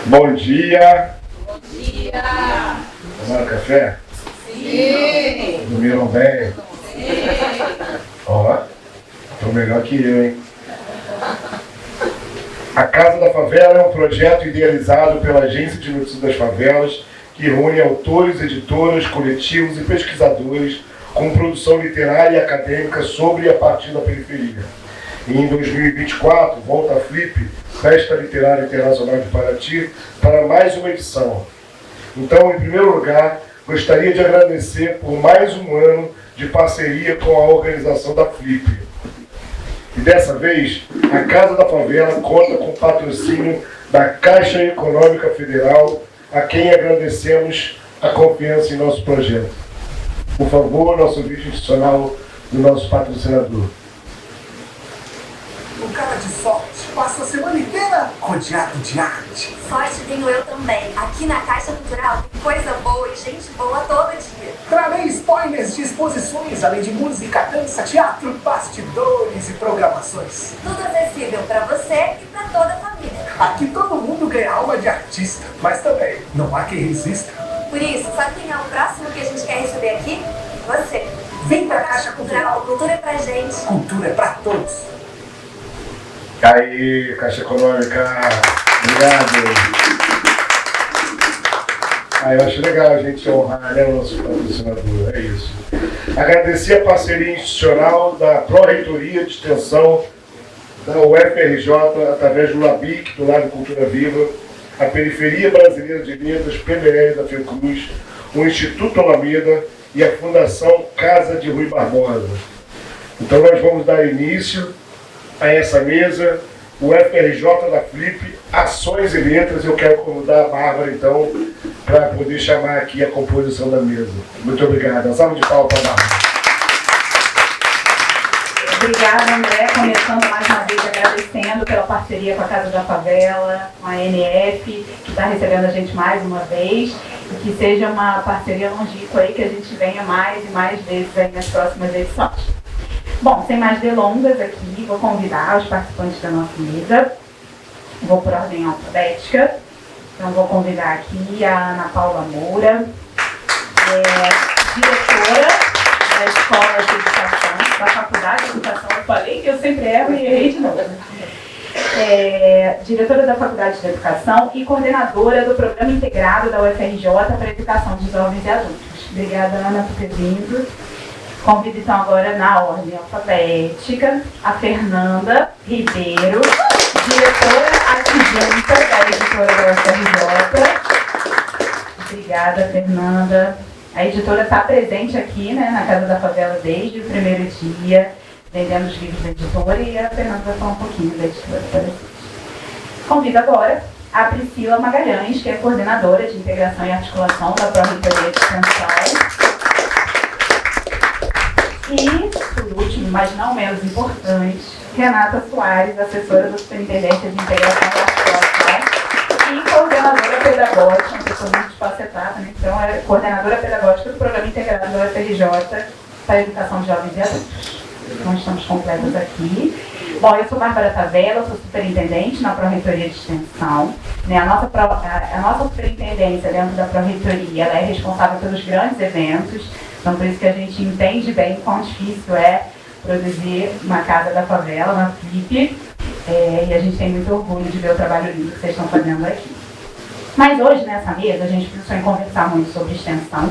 Bom dia. Bom dia. Tomaram café? Sim. Dormiram bem? Sim. Ó, tô melhor que eu, hein? A Casa da Favela é um projeto idealizado pela Agência de Notícias das Favelas que reúne autores, editoras, coletivos e pesquisadores com produção literária e acadêmica sobre e a partir da periferia. E em 2024, volta a Flip, Festa Literária Internacional de Paraty, para mais uma edição. Então, em primeiro lugar, gostaria de agradecer por mais um ano de parceria com a organização da Flip. E dessa vez, a Casa da Favela conta com o patrocínio da Caixa Econômica Federal, a quem agradecemos a confiança em nosso projeto. Por favor, nosso vídeo institucional do nosso patrocinador. O cara de sorte passa a semana inteira rodeado de arte. Sorte tenho eu também. Aqui na Caixa Cultural tem coisa boa e gente boa todo dia. Trarei spoilers de exposições, além de música, dança, teatro, bastidores e programações. Tudo acessível para você e para toda a família. Aqui todo mundo ganha alma de artista, mas também não há quem resista. Por isso, sabe quem é o próximo que a gente quer receber aqui? Você. Vem pra Caixa Cultural. Cultura é pra gente. Cultura é pra todos. Aí, Caixa Econômica, obrigado. Eu acho legal a gente honrar, né, o nosso patrocinador, é isso. Agradecer a parceria institucional da Pró-Reitoria de Extensão da UFRJ, através do LABIC, do Lado Cultura Viva, a Periferia Brasileira de Letras, PBL da Fiocruz, o Instituto Alameda e a Fundação Casa de Rui Barbosa. Então nós vamos dar início a essa mesa, o FRJ da Flip, Ações e Letras. Eu quero convidar a Bárbara, então, para poder chamar aqui a composição da mesa. Muito obrigado. Salve de palmas para a Bárbara. Obrigada, André. Começando mais uma vez agradecendo pela parceria com a Casa da Favela, com a NF, que está recebendo a gente mais uma vez, e que seja uma parceria longínqua aí, que a gente venha mais e mais vezes aí nas próximas edições. Bom, sem mais delongas aqui, vou convidar os participantes da nossa mesa. Vou por ordem alfabética. Então, vou convidar aqui a Ana Paula Moura, diretora da Escola de Educação, da Faculdade de Educação. Eu falei que eu sempre erro e errei de novo. Diretora da Faculdade de Educação e coordenadora do Programa Integrado da UFRJ para a Educação de Jovens e Adultos. Obrigada, Ana, por ter vindo. Convido então agora, na ordem alfabética, a Fernanda Ribeiro, diretora adjunta da editora da UFRJ. Obrigada, Fernanda. A editora está presente aqui, né, na Casa da Favela desde o primeiro dia, vendendo os livros da editora, e a Fernanda vai falar um pouquinho da editora para vocês. Convido agora a Priscila Magalhães, que é coordenadora de integração e articulação da Pró-Reitoria de Extensão. E, por último, mas não menos importante, Renata Soares, assessora da Superintendência de Integração e Articulação e coordenadora pedagógica, uma pessoa muito espacetada, né? Então é coordenadora pedagógica do Programa Integrado da UFRJ para a Educação de Jovens e Adultos. Então estamos completos aqui. Bom, eu sou Bárbara Tavella, sou superintendente na Pró-Reitoria de Extensão. Né? A nossa superintendência dentro da Pró-Reitoria, ela é responsável pelos grandes eventos. Então, por isso que a gente entende bem quão difícil é produzir uma Casa da Favela, uma Flip, e a gente tem muito orgulho de ver o trabalho lindo que vocês estão fazendo aqui. Mas hoje, nessa mesa, a gente pensou em conversar muito sobre extensão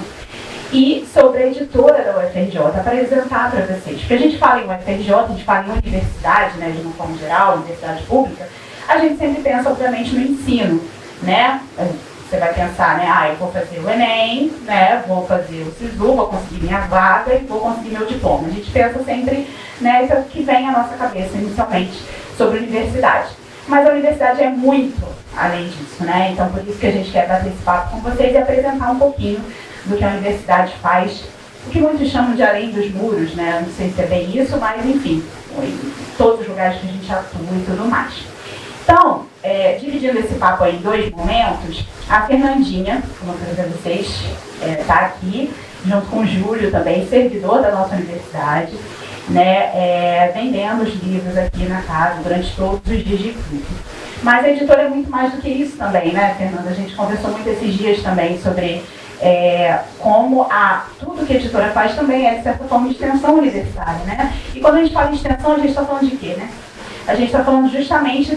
e sobre a editora da UFRJ, para apresentar para vocês. Porque a gente fala em UFRJ, a gente fala em universidade, né, de uma forma geral, universidade pública, a gente sempre pensa, obviamente, no ensino, né? Você vai pensar, né, eu vou fazer o Enem, né, vou fazer o SISU, vou conseguir minha vaga e vou conseguir meu diploma. A gente pensa sempre, né, isso é o que vem à nossa cabeça inicialmente sobre a universidade. Mas a universidade é muito além disso, né, então por isso que a gente quer bater esse papo com vocês e apresentar um pouquinho do que a universidade faz, o que muitos chamam de além dos muros, né, não sei se é bem isso, mas enfim, em todos os lugares que a gente atua e tudo mais. Então, dividindo esse papo aí em dois momentos, a Fernandinha, como eu falei para vocês, está aqui, junto com o Júlio também, servidor da nossa universidade, né, vendendo os livros aqui na casa durante todos os dias de culto. Mas a editora é muito mais do que isso também, né, Fernanda? A gente conversou muito esses dias também sobre como tudo que a editora faz também é, de certa forma, extensão universitária, né? E quando a gente fala em extensão, a gente está falando de quê, né? A gente está falando justamente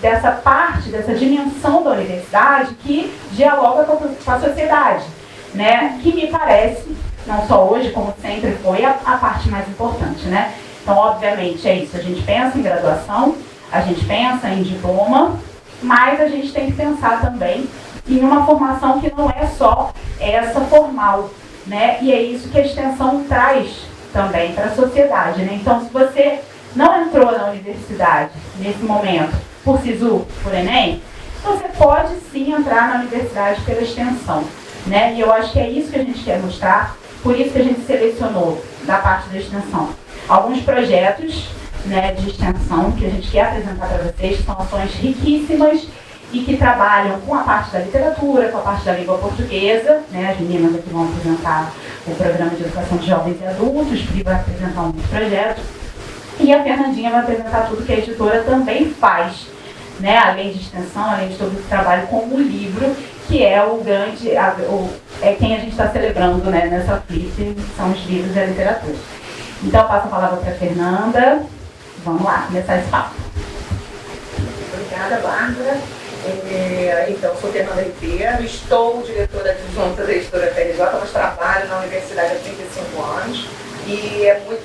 dessa parte, dessa dimensão da universidade que dialoga com a sociedade, né? Que me parece, não só hoje, como sempre foi, a parte mais importante, né? Então, obviamente, é isso. A gente pensa em graduação, a gente pensa em diploma, mas a gente tem que pensar também em uma formação que não é só essa formal, né? E é isso que a extensão traz também para a sociedade, né? Então, se você não entrou na universidade nesse momento por SISU, por Enem, você pode sim entrar na universidade pela extensão, né? E eu acho que é isso que a gente quer mostrar, por isso que a gente selecionou da parte da extensão alguns projetos, né, de extensão que a gente quer apresentar para vocês, que são ações riquíssimas e que trabalham com a parte da literatura, com a parte da língua portuguesa, né? As meninas aqui vão apresentar o programa de educação de jovens e adultos, o Pri vai apresentar um projeto, e a Fernandinha vai apresentar tudo que a editora também faz, né? Além de extensão, além de todo o trabalho com o livro, que é o grande, é quem a gente está celebrando, né, nessa Flip, são os livros e a literatura. Então, eu passo a palavra para a Fernanda. Vamos lá, começar esse papo. Obrigada, Bárbara. Então, sou Fernanda Ribeiro, estou diretora adjunta da editora FRJ, mas trabalho na universidade há 35 anos. E é muito,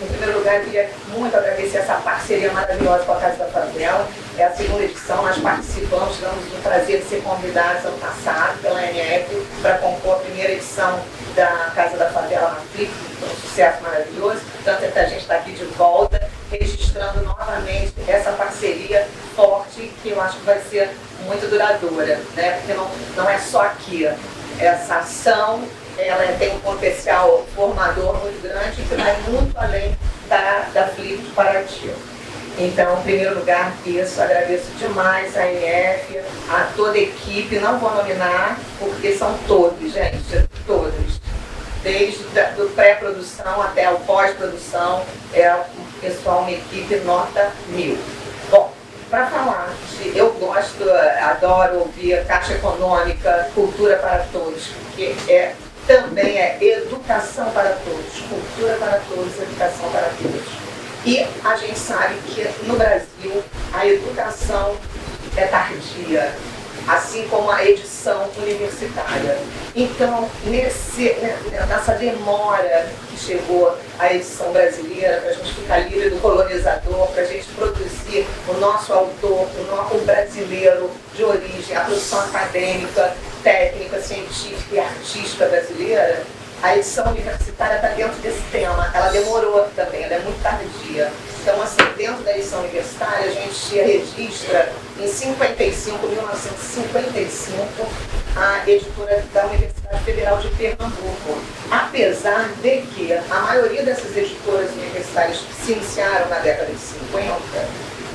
em primeiro lugar, eu queria muito agradecer essa parceria maravilhosa com a Casa da Favela. É a segunda edição, nós participamos, tivemos o prazer de ser convidados ano passado pela NF para compor a primeira edição da Casa da Favela na Flip, foi um sucesso maravilhoso. Portanto, é que a gente está aqui de volta, registrando novamente essa parceria forte, que eu acho que vai ser muito duradoura, né? Porque não é só aqui. Essa ação, ela tem um potencial formador muito grande que vai muito além da Flip de Paraty. Então, em primeiro lugar, isso, agradeço demais a EF, a toda a equipe, não vou nominar, porque são todos, gente, todos. Desde do pré-produção até o pós-produção, é um pessoal, uma equipe nota 1000. Bom, para falar eu gosto, adoro ouvir Caixa Econômica, Cultura para Todos, porque também é educação para todos, cultura para todos, educação para todos. E a gente sabe que no Brasil a educação é tardia, assim como a edição universitária. Então, nessa demora que chegou a edição brasileira, para a gente ficar livre do colonizador, para a gente produzir o nosso autor, o brasileiro de origem, a produção acadêmica, técnica, científica e artística brasileira, a edição universitária está dentro desse tema. Ela demorou também, ela é muito tardia. Então, assim, dentro da edição universitária, a gente registra em 1955, a editora da Universidade Federal de Pernambuco. Apesar de que a maioria dessas editoras universitárias se iniciaram na década de 50,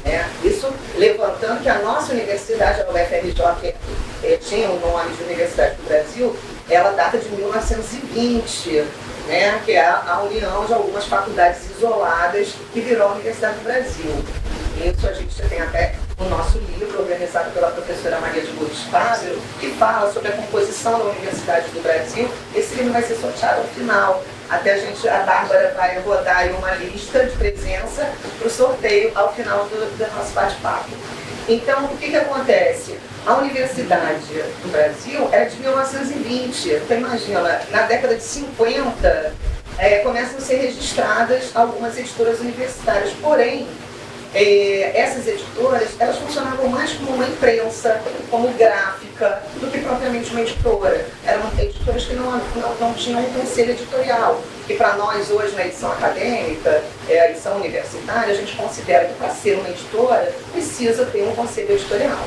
né? Isso levantando que a nossa universidade, a UFRJ, tinha o nome de Universidade do Brasil, ela data de 1920, né, que é a união de algumas faculdades isoladas que virou a Universidade do Brasil. Isso a gente tem até o nosso livro, organizado pela professora Maria de Lourdes Fábio, que fala sobre a composição da Universidade do Brasil. Esse livro vai ser sorteado ao final. Até a Bárbara vai rodar aí uma lista de presença para o sorteio ao final do nosso bate-papo. Então, o que acontece? A Universidade do Brasil é de 1920. Então, imagina, na década de 50, começam a ser registradas algumas editoras universitárias. Porém, essas editoras, elas funcionavam mais como uma imprensa, como gráfica, do que propriamente uma editora. Eram editoras que não tinham um conselho editorial. E para nós hoje, na edição acadêmica, a edição universitária, a gente considera que para ser uma editora, precisa ter um conselho editorial.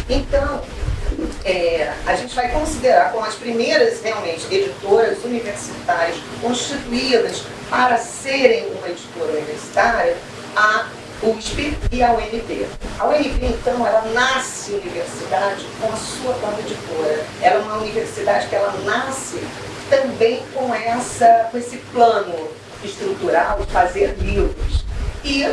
Então, a gente vai considerar como as primeiras, realmente, editoras universitárias constituídas para serem uma editora universitária, a USP e a UNB. A UNB, então, ela nasce universidade com a sua própria editora. Ela é uma universidade que ela nasce também com esse plano estrutural de fazer livros. E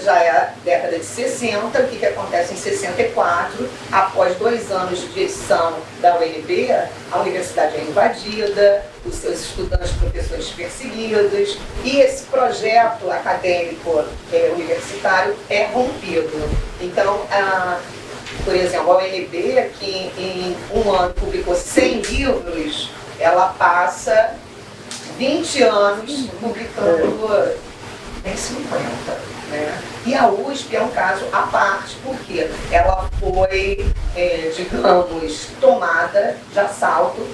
já é a década de 60, o que acontece em 64, após 2 anos de edição da UNB, a universidade é invadida, os seus estudantes e professores perseguidos, e esse projeto acadêmico universitário é rompido. Então, por exemplo, a UNB, que em um ano publicou 100 livros, ela passa 20 anos publicando em 50, né? E a USP é um caso à parte, porque ela foi, digamos, tomada de assalto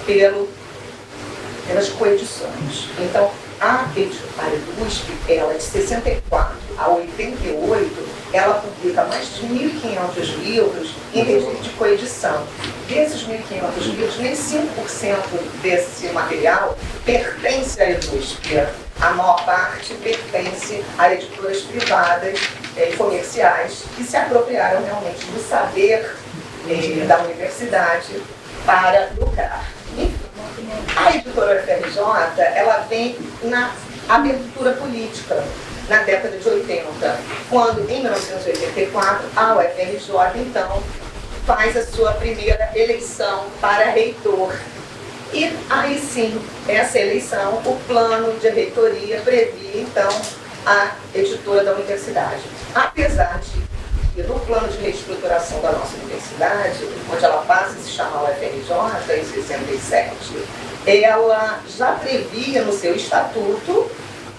pelas coedições. Então, a editora do USP, ela de 64 a 88, ela publica mais de 1.500 livros em regime de coedição. Desses 1.500 livros, nem 5% desse material pertence à USP. A maior parte pertence a editoras privadas e comerciais que se apropriaram realmente do saber da universidade para lucrar. A editora UFRJ, ela vem na abertura política, na década de 80, quando, em 1984, a UFRJ, então, faz a sua primeira eleição para reitor. E aí sim, essa eleição, o plano de reitoria previa, então, a editora da universidade. Apesar de que no plano de reestruturação da nossa universidade, onde ela passa a se chamar UFRJ, em 67, ela já previa no seu estatuto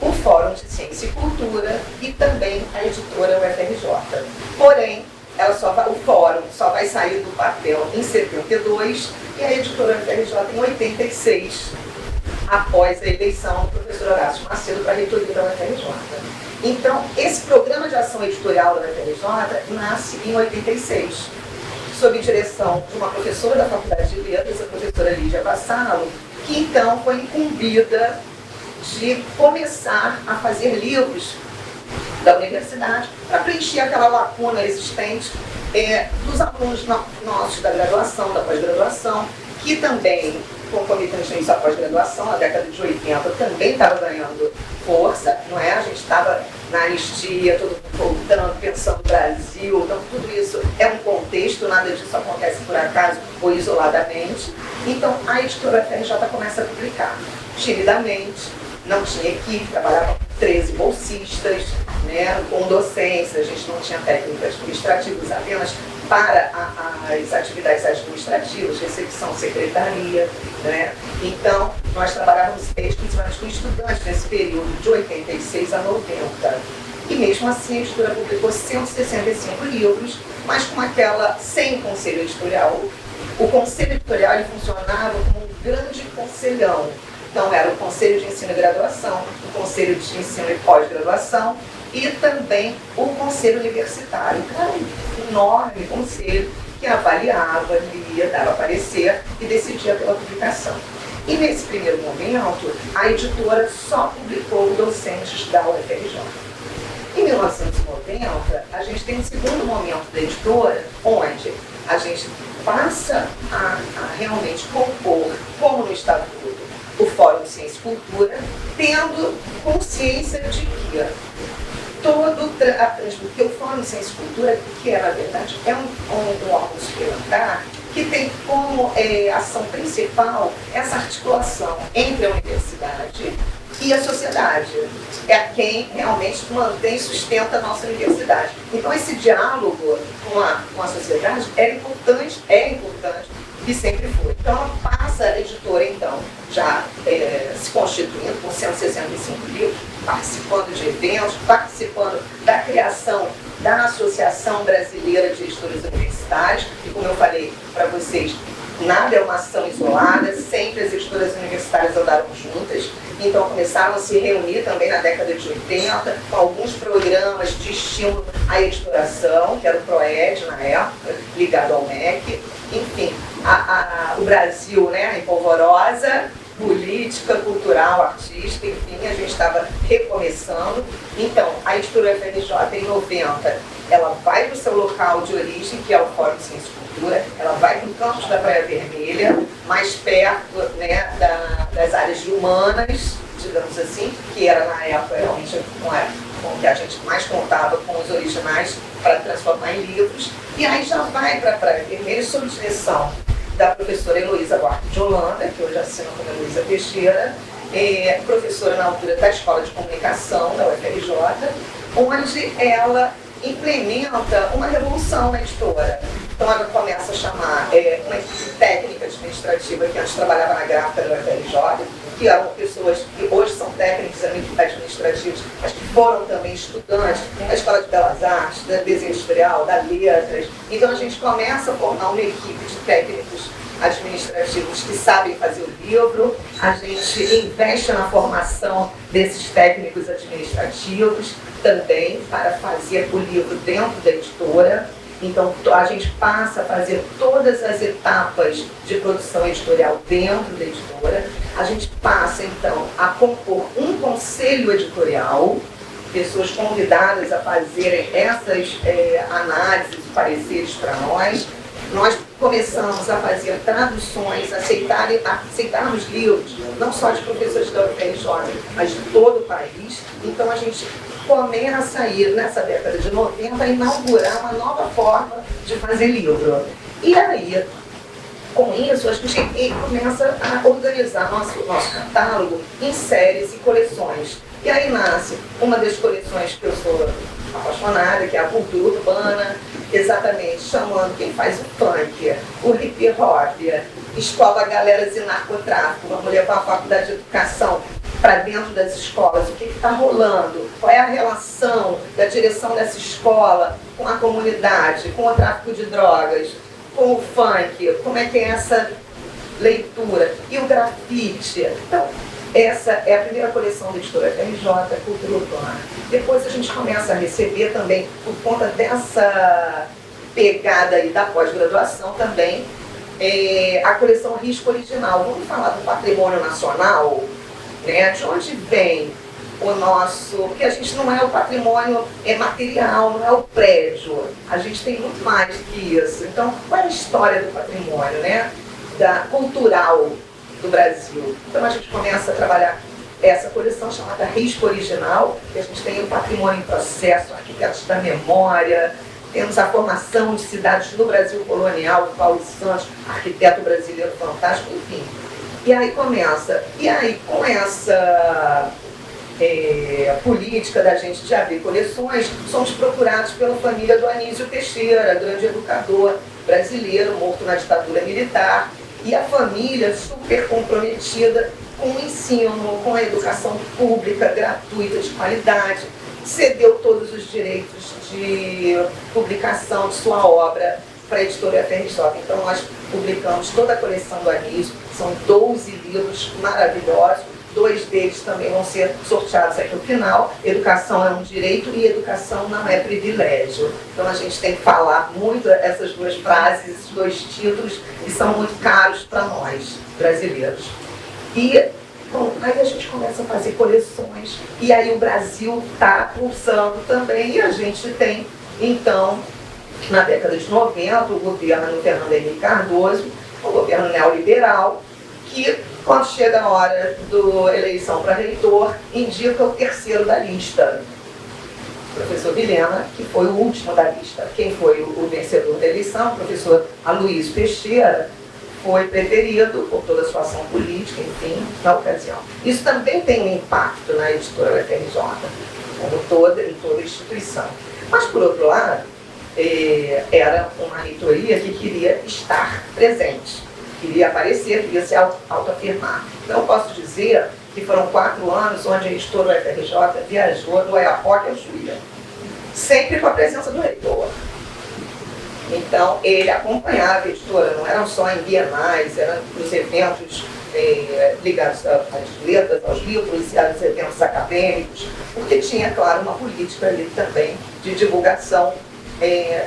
o Fórum de Ciência e Cultura e também a editora UFRJ. Porém, o fórum só vai sair do papel em 72 e a editora UFRJ em 86, após a eleição do professor Horácio Macedo para a reitoria da UFRJ. Então, esse programa de ação editorial da UFRJ nasce em 86, sob direção de uma professora da Faculdade de Letras, a professora Lídia Vassalo, que então foi incumbida de começar a fazer livros da universidade para preencher aquela lacuna existente dos alunos nossos da graduação, da pós-graduação, que também, concomitante a isso, a pós-graduação, na década de 80, também estava ganhando força, não é? A gente estava na anistia, todo mundo voltando, pensando no Brasil, então tudo isso é um contexto, nada disso acontece por acaso ou isoladamente. Então a editora UFRJ começa a publicar timidamente, não tinha equipe, trabalhava com 13 bolsistas, né, com docência, a gente não tinha técnicos administrativos apenas para as atividades administrativas, recepção, secretaria, né? Então, nós trabalhávamos exclusivamente com estudantes nesse período de 86 a 90. E mesmo assim, a editora publicou 165 livros, mas com aquela, sem conselho editorial. O conselho editorial ele funcionava como um grande conselhão. Então, era o Conselho de Ensino e Graduação, o Conselho de Ensino e Pós-Graduação e também o Conselho Universitário. Era um enorme conselho que avaliava, lia, dava parecer e decidia pela publicação. E nesse primeiro momento, a editora só publicou docentes da UFRJ. Em 1990, a gente tem um segundo momento da editora, onde a gente passa a realmente compor, como no Estatuto, o Fórum de Ciência e Cultura, tendo consciência de que porque o Fórum de Ciência e Cultura, que na verdade é um órgão suplementar, que tem como ação principal essa articulação entre a universidade e a sociedade. É quem realmente mantém e sustenta a nossa universidade. Então esse diálogo com a sociedade é importante e sempre foi. Então ela passa a editora, então, já se constituindo com 165 livros, participando de eventos, participando da criação da Associação Brasileira de Editores Universitários, e como eu falei para vocês, nada é uma ação isolada, sempre as editoras universitárias andaram juntas, então começaram a se reunir também na década de 80, com alguns programas de estímulo à editoração, que era o PROED na época, ligado ao MEC, enfim, o Brasil, né, em polvorosa, política, cultural, artística, enfim, a gente estava recomeçando. Então, a editora UFRJ, em 90, ela vai para o seu local de origem, que é o Fórum de Ciência e Cultura, ela vai para o campus da Praia Vermelha, mais perto, né, das áreas de humanas, digamos assim, que era na época realmente com que a gente mais contava com os originais para transformar em livros. E aí já vai para a Praia Vermelha sob direção da professora Heloísa Buarque de Holanda, que hoje assina como Heloísa Teixeira, professora na altura da Escola de Comunicação da UFRJ, onde ela implementa uma revolução na editora. Então ela começa a chamar uma equipe técnica administrativa que antes trabalhava na gráfica da UFRJ, que eram pessoas que hoje são técnicos administrativos, mas que foram também estudantes da Escola de Belas Artes, da Desenho Industrial, da Letras. Então a gente começa a formar uma equipe de técnicos administrativos que sabem fazer o livro, a gente investe na formação desses técnicos administrativos também para fazer o livro dentro da editora. Então a gente passa a fazer todas as etapas de produção editorial dentro da editora, a gente passa então a compor um conselho editorial, pessoas convidadas a fazerem essas análises e pareceres para nós. Nós começamos a fazer traduções, aceitarmos livros, não só de professores da UFRJ, mas de todo o país. Então a gente começa a ir, nessa década de 90, a inaugurar uma nova forma de fazer livro. E aí, com isso, a gente começa a organizar nosso catálogo em séries e coleções. E aí nasce uma das coleções que eu sou apaixonada, que é a cultura urbana, exatamente chamando quem faz o funk, o hip hop, escola galeras e narcotráfico, vamos levar a faculdade de educação para dentro das escolas, o que está rolando, qual é a relação da direção dessa escola com a comunidade, com o tráfico de drogas, com o funk, como é que é essa leitura, e o grafite. Então, essa é a primeira coleção da editora FRJ, Cultura Urbana. Depois a gente começa a receber também, por conta dessa pegada aí da pós-graduação também, a coleção Risco Original. Vamos falar do patrimônio nacional, né? De onde vem o nosso... Porque a gente não é o patrimônio material, não é o prédio. A gente tem muito mais que isso. Então, qual é a história do patrimônio, né? Cultural do Brasil. Então a gente começa a trabalhar essa coleção chamada Risco Original, que a gente tem o patrimônio em processo, arquitetos da memória, temos a formação de cidades no Brasil colonial, do Paulo Santos, arquiteto brasileiro fantástico, enfim. E aí começa, com essa política da gente de abrir coleções, somos procurados pela família do Anísio Teixeira, grande educador brasileiro, morto na ditadura militar, e a família super comprometida com o ensino, com a educação pública, gratuita, de qualidade, cedeu todos os direitos de publicação de sua obra para a editora FRJ. Então nós publicamos toda a coleção do Anísio, são 12 livros maravilhosos, 2 deles também vão ser sorteados aqui no final. Educação é um direito e educação não é privilégio. Então a gente tem que falar muito essas 2 frases, esses 2 títulos, que são muito caros para nós, brasileiros. E bom, aí a gente começa a fazer coleções, e aí o Brasil está pulsando também, e a gente tem, então, na década de 90, o governo Fernando Henrique Cardoso, o governo neoliberal, que, quando chega a hora da eleição para reitor, indica o terceiro da lista, o professor Vilhena, que foi o último da lista. Quem foi o vencedor da eleição, o professor Aloysio Teixeira, foi preferido por toda a sua ação política, enfim, na ocasião. Isso também tem um impacto na editora FRJ, como em toda instituição. Mas, por outro lado, era uma reitoria que queria estar presente, queria aparecer, queria se autoafirmar. Então, eu posso dizer que foram 4 anos onde a editora FRJ viajou do Oiapoque ao Chuí, sempre com a presença do reitor. Então, ele acompanhava a editora, não eram só em bienais, eram nos eventos ligados às letras, aos livros e aos eventos acadêmicos, porque tinha, claro, uma política ali também de divulgação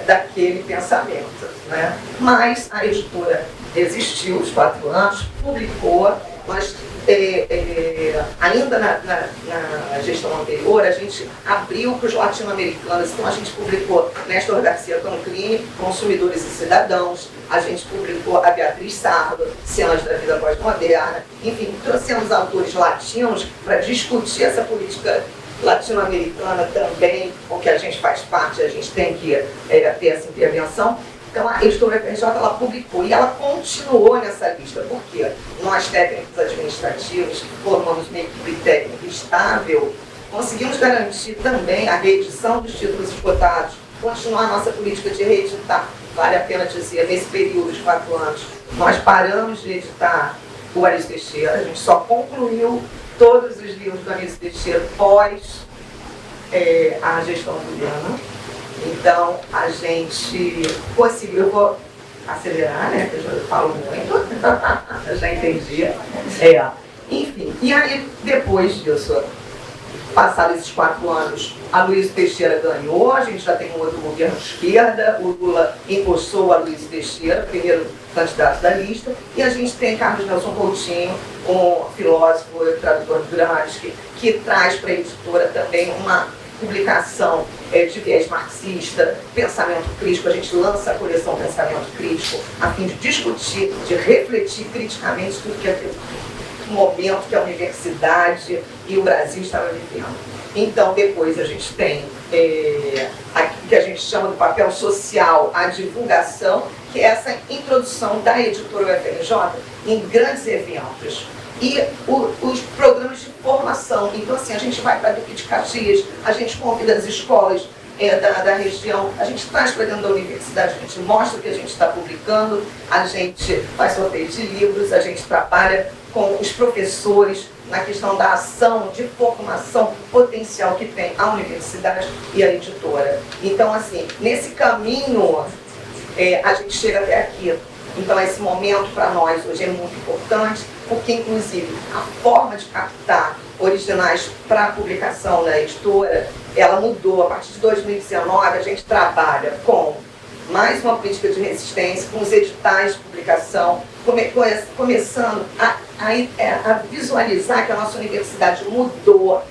daquele pensamento, né? Mas a editora resistiu os 4 anos, publicou, nós ainda na gestão anterior, a gente abriu para os latino-americanos. Então, a gente publicou Néstor Garcia Conclini, Consumidores e Cidadãos. A gente publicou a Beatriz Sardo, Cenas da Vida Pós-Moderna. Enfim, trouxemos autores latinos para discutir essa política latino-americana também, porque a gente faz parte, a gente tem que ter essa intervenção. Então, a editora FRJ, ela publicou e ela continuou nessa lista, porque nós, técnicos administrativos, que formamos uma equipe técnica estável, conseguimos garantir também a reedição dos títulos esgotados, continuar a nossa política de reeditar. Vale a pena dizer, nesse período de 4 anos, nós paramos de editar o Anísio Teixeira, a gente só concluiu todos os livros do Anísio Teixeira pós a gestão juliana. Então, a gente conseguiu, eu vou acelerar, né, porque eu falo muito, eu já entendi. Enfim, e aí, depois disso, passados esses 4 anos, a Luísa Teixeira ganhou, a gente já tem um outro governo de esquerda, o Lula encostou a Luísa Teixeira, primeiro candidato da lista, e a gente tem Carlos Nelson Coutinho, um filósofo e tradutor de Gramsci, que traz para a editora também uma publicação de viés marxista, pensamento crítico. A gente lança a coleção Pensamento Crítico a fim de discutir, de refletir criticamente tudo que é o momento que a universidade e o Brasil estavam vivendo. Então, depois a gente tem aqui que a gente chama do papel social, a divulgação, que é essa introdução da editora UFRJ em grandes eventos. E os programas de formação. Então, assim, a gente vai para Duque de Caxias, a gente convida as escolas da região, a gente traz para dentro da universidade, a gente mostra o que a gente está publicando, a gente faz sorteio de livros, a gente trabalha com os professores na questão da ação de formação potencial que tem a universidade e a editora. Então, assim, nesse caminho, a gente chega até aqui. Então, esse momento para nós hoje é muito importante, porque, inclusive, a forma de captar originais para publicação na editora, ela mudou. A partir de 2019, a gente trabalha com mais uma política de resistência, com os editais de publicação, começando a visualizar que a nossa universidade mudou.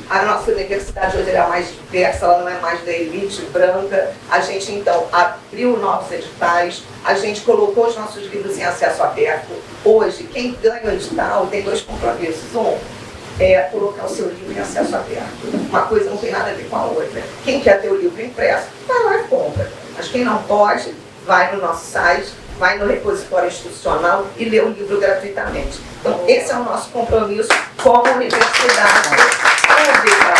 A nossa universidade hoje é mais diversa, ela não é mais da elite branca. A gente, então, abriu novos editais, a gente colocou os nossos livros em acesso aberto. Hoje, quem ganha o edital tem 2 compromissos. Um é colocar o seu livro em acesso aberto. Uma coisa não tem nada a ver com a outra. Quem quer ter o livro impresso, vai lá e compra. Mas quem não pode, vai no nosso site, vai no repositório institucional e lê o livro gratuitamente. Então, esse é o nosso compromisso como universidade pública.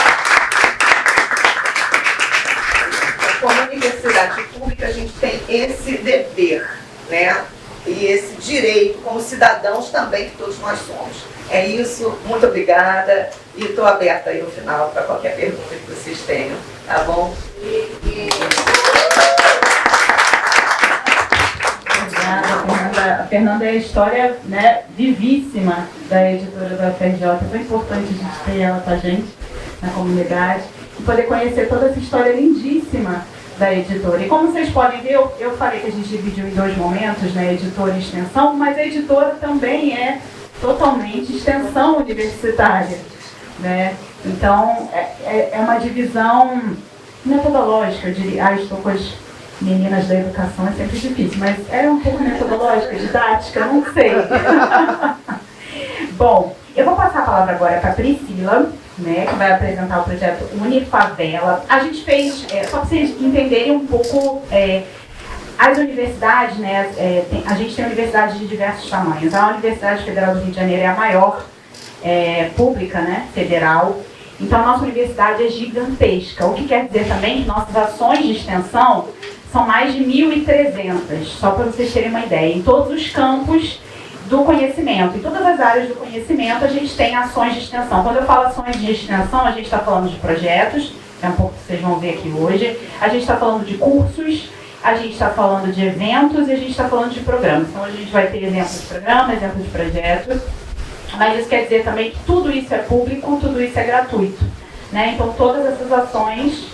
Como universidade pública, a gente tem esse dever, né? E esse direito, como cidadãos também, que todos nós somos. É isso, muito obrigada, e estou aberta aí no final para qualquer pergunta que vocês tenham, tá bom? Obrigada, Fernanda. É a história, né, vivíssima da editora da UFRJ. É tão importante a gente ter ela com a gente na comunidade e poder conhecer toda essa história lindíssima da editora. E como vocês podem ver, eu falei que a gente dividiu em 2 momentos, né, editora e extensão, mas a editora também é totalmente extensão universitária, né? Então, é uma divisão metodológica, eu diria. Estou com as meninas da educação, é sempre difícil, mas é um pouco metodológica, didática, não sei. Bom, eu vou passar a palavra agora para a Priscila, né, que vai apresentar o projeto Unifavela. A gente fez, só para vocês entenderem um pouco, as universidades, né, a gente tem universidades de diversos tamanhos. A Universidade Federal do Rio de Janeiro é a maior pública, né, federal. Então, a nossa universidade é gigantesca, o que quer dizer também que nossas ações de extensão são mais de 1.300, só para vocês terem uma ideia, em todos os campos do conhecimento. Em todas as áreas do conhecimento, a gente tem ações de extensão. Quando eu falo ações de extensão, a gente está falando de projetos, é um pouco que vocês vão ver aqui hoje, a gente está falando de cursos, a gente está falando de eventos e a gente está falando de programas. Então, a gente vai ter exemplos de programa, exemplos de projetos, mas isso quer dizer também que tudo isso é público, tudo isso é gratuito, né? Então, todas essas ações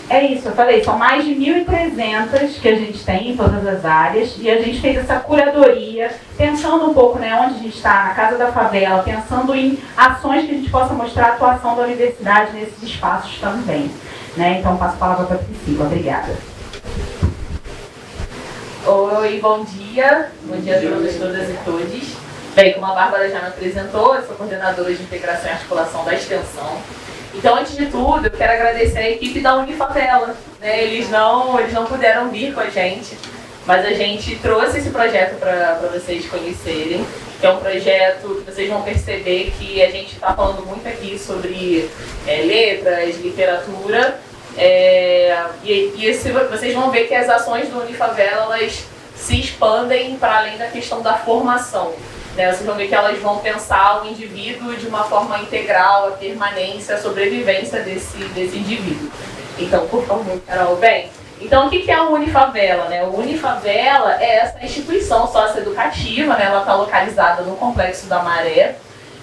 É isso, eu falei, são mais de 1.300 que a gente tem em todas as áreas e a gente fez essa curadoria, pensando um pouco, né, onde a gente está, na Casa da Favela, pensando em ações que a gente possa mostrar a atuação da universidade nesses espaços também. Né? Então, passo a palavra para a Priscila. Obrigada. Oi, bom dia. Bom dia a todas e todos. Bem, como a Bárbara já me apresentou, eu sou coordenadora de integração e articulação da extensão. Então, antes de tudo, eu quero agradecer a equipe da Unifavela. Né? Eles não puderam vir com a gente, mas a gente trouxe esse projeto para vocês conhecerem, que é um projeto que vocês vão perceber que a gente está falando muito aqui sobre letras, literatura, vocês vão ver que as ações do Unifavela, elas se expandem para além da questão da formação. Né? Vocês vão ver que elas vão pensar o indivíduo de uma forma integral, a permanência, a sobrevivência desse indivíduo. Então, por favor, Carol, bem. Então, o que é a Unifavela? Né? O Unifavela é essa instituição socioeducativa, né? Ela está localizada no Complexo da Maré.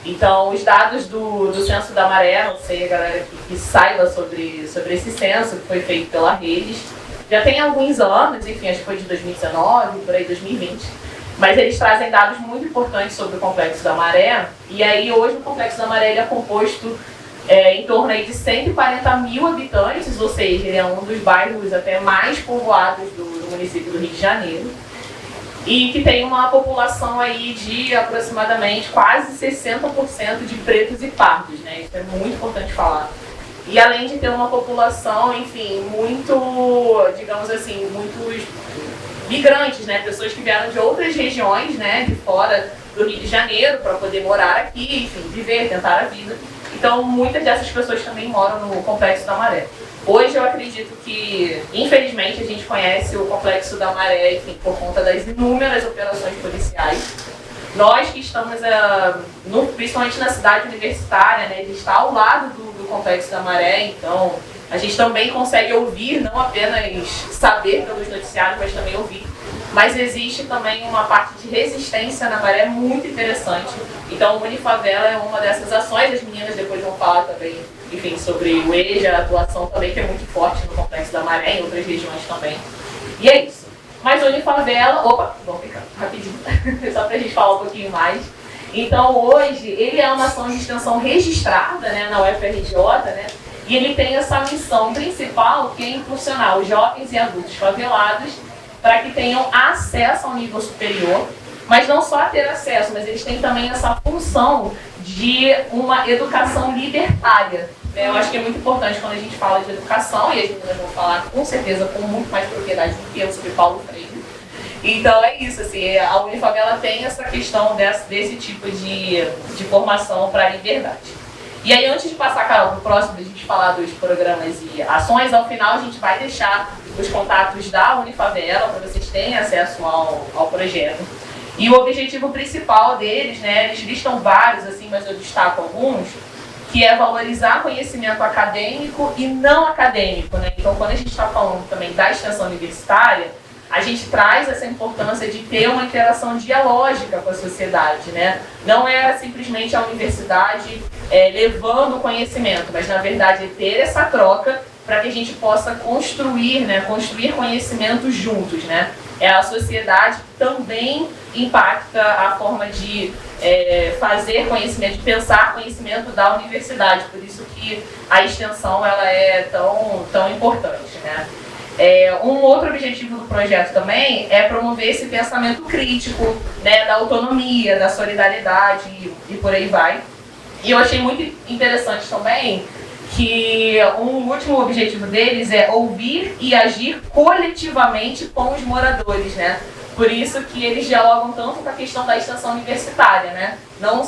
Então, os dados do Censo da Maré, não sei a galera que saiba sobre esse censo, que foi feito pela Redes, já tem alguns anos, enfim, acho que foi de 2019, por aí 2020. Mas eles trazem dados muito importantes sobre o Complexo da Maré. E aí, hoje, o Complexo da Maré ele é composto em torno aí de 140 mil habitantes, ou seja, ele é um dos bairros até mais povoados do município do Rio de Janeiro. E que tem uma população aí de aproximadamente quase 60% de pretos e pardos, né? Isso é muito importante falar. E além de ter uma população, enfim, muito, digamos assim, muitos migrantes, né? Pessoas que vieram de outras regiões, né? De fora do Rio de Janeiro para poder morar aqui, enfim, viver, tentar a vida. Então, muitas dessas pessoas também moram no Complexo da Maré. Hoje eu acredito que, infelizmente, a gente conhece o Complexo da Maré, enfim, por conta das inúmeras operações policiais. Nós que estamos, principalmente na cidade universitária, né, a gente está ao lado do Complexo da Maré, então a gente também consegue ouvir, não apenas saber pelos noticiários, mas também ouvir. Mas existe também uma parte de resistência na Maré muito interessante. Então, o Unifavela é uma dessas ações. As meninas depois vão falar também, enfim, sobre o EJA, a atuação também, que é muito forte no Complexo da Maré, em outras regiões também. E é isso. Mas o Unifavela... Opa, vamos ficar rapidinho, só para a gente falar um pouquinho mais. Então, hoje, ele é uma ação de extensão registrada, né, na UFRJ, né? E ele tem essa missão principal, que é impulsionar os jovens e adultos favelados para que tenham acesso ao nível superior, mas não só a ter acesso, mas eles têm também essa função de uma educação libertária. Eu acho que é muito importante quando a gente fala de educação, e as meninas vão falar com certeza com muito mais propriedade do que eu sobre Paulo Freire. Então é isso, assim, a Unifavela tem essa questão desse tipo de formação para a liberdade. E aí, antes de passar, Carol, para o próximo, a gente falar dos programas e ações, ao final a gente vai deixar os contatos da Unifavela para vocês terem acesso ao projeto. E o objetivo principal deles, né, eles listam vários, assim, mas eu destaco alguns, que é valorizar conhecimento acadêmico e não acadêmico, né? Então, quando a gente está falando também da extensão universitária, a gente traz essa importância de ter uma interação dialógica com a sociedade, né? Não é simplesmente a universidade levando o conhecimento, mas na verdade é ter essa troca para que a gente possa construir, né? Construir conhecimento juntos, né? É a sociedade que também impacta a forma de fazer conhecimento, de pensar conhecimento da universidade. Por isso que a extensão ela é tão importante, né? Um outro objetivo do projeto também é promover esse pensamento crítico, né, da autonomia, da solidariedade e por aí vai. E eu achei muito interessante também que um último objetivo deles é ouvir e agir coletivamente com os moradores, né? Por isso que eles dialogam tanto com a questão da extensão universitária, né? Não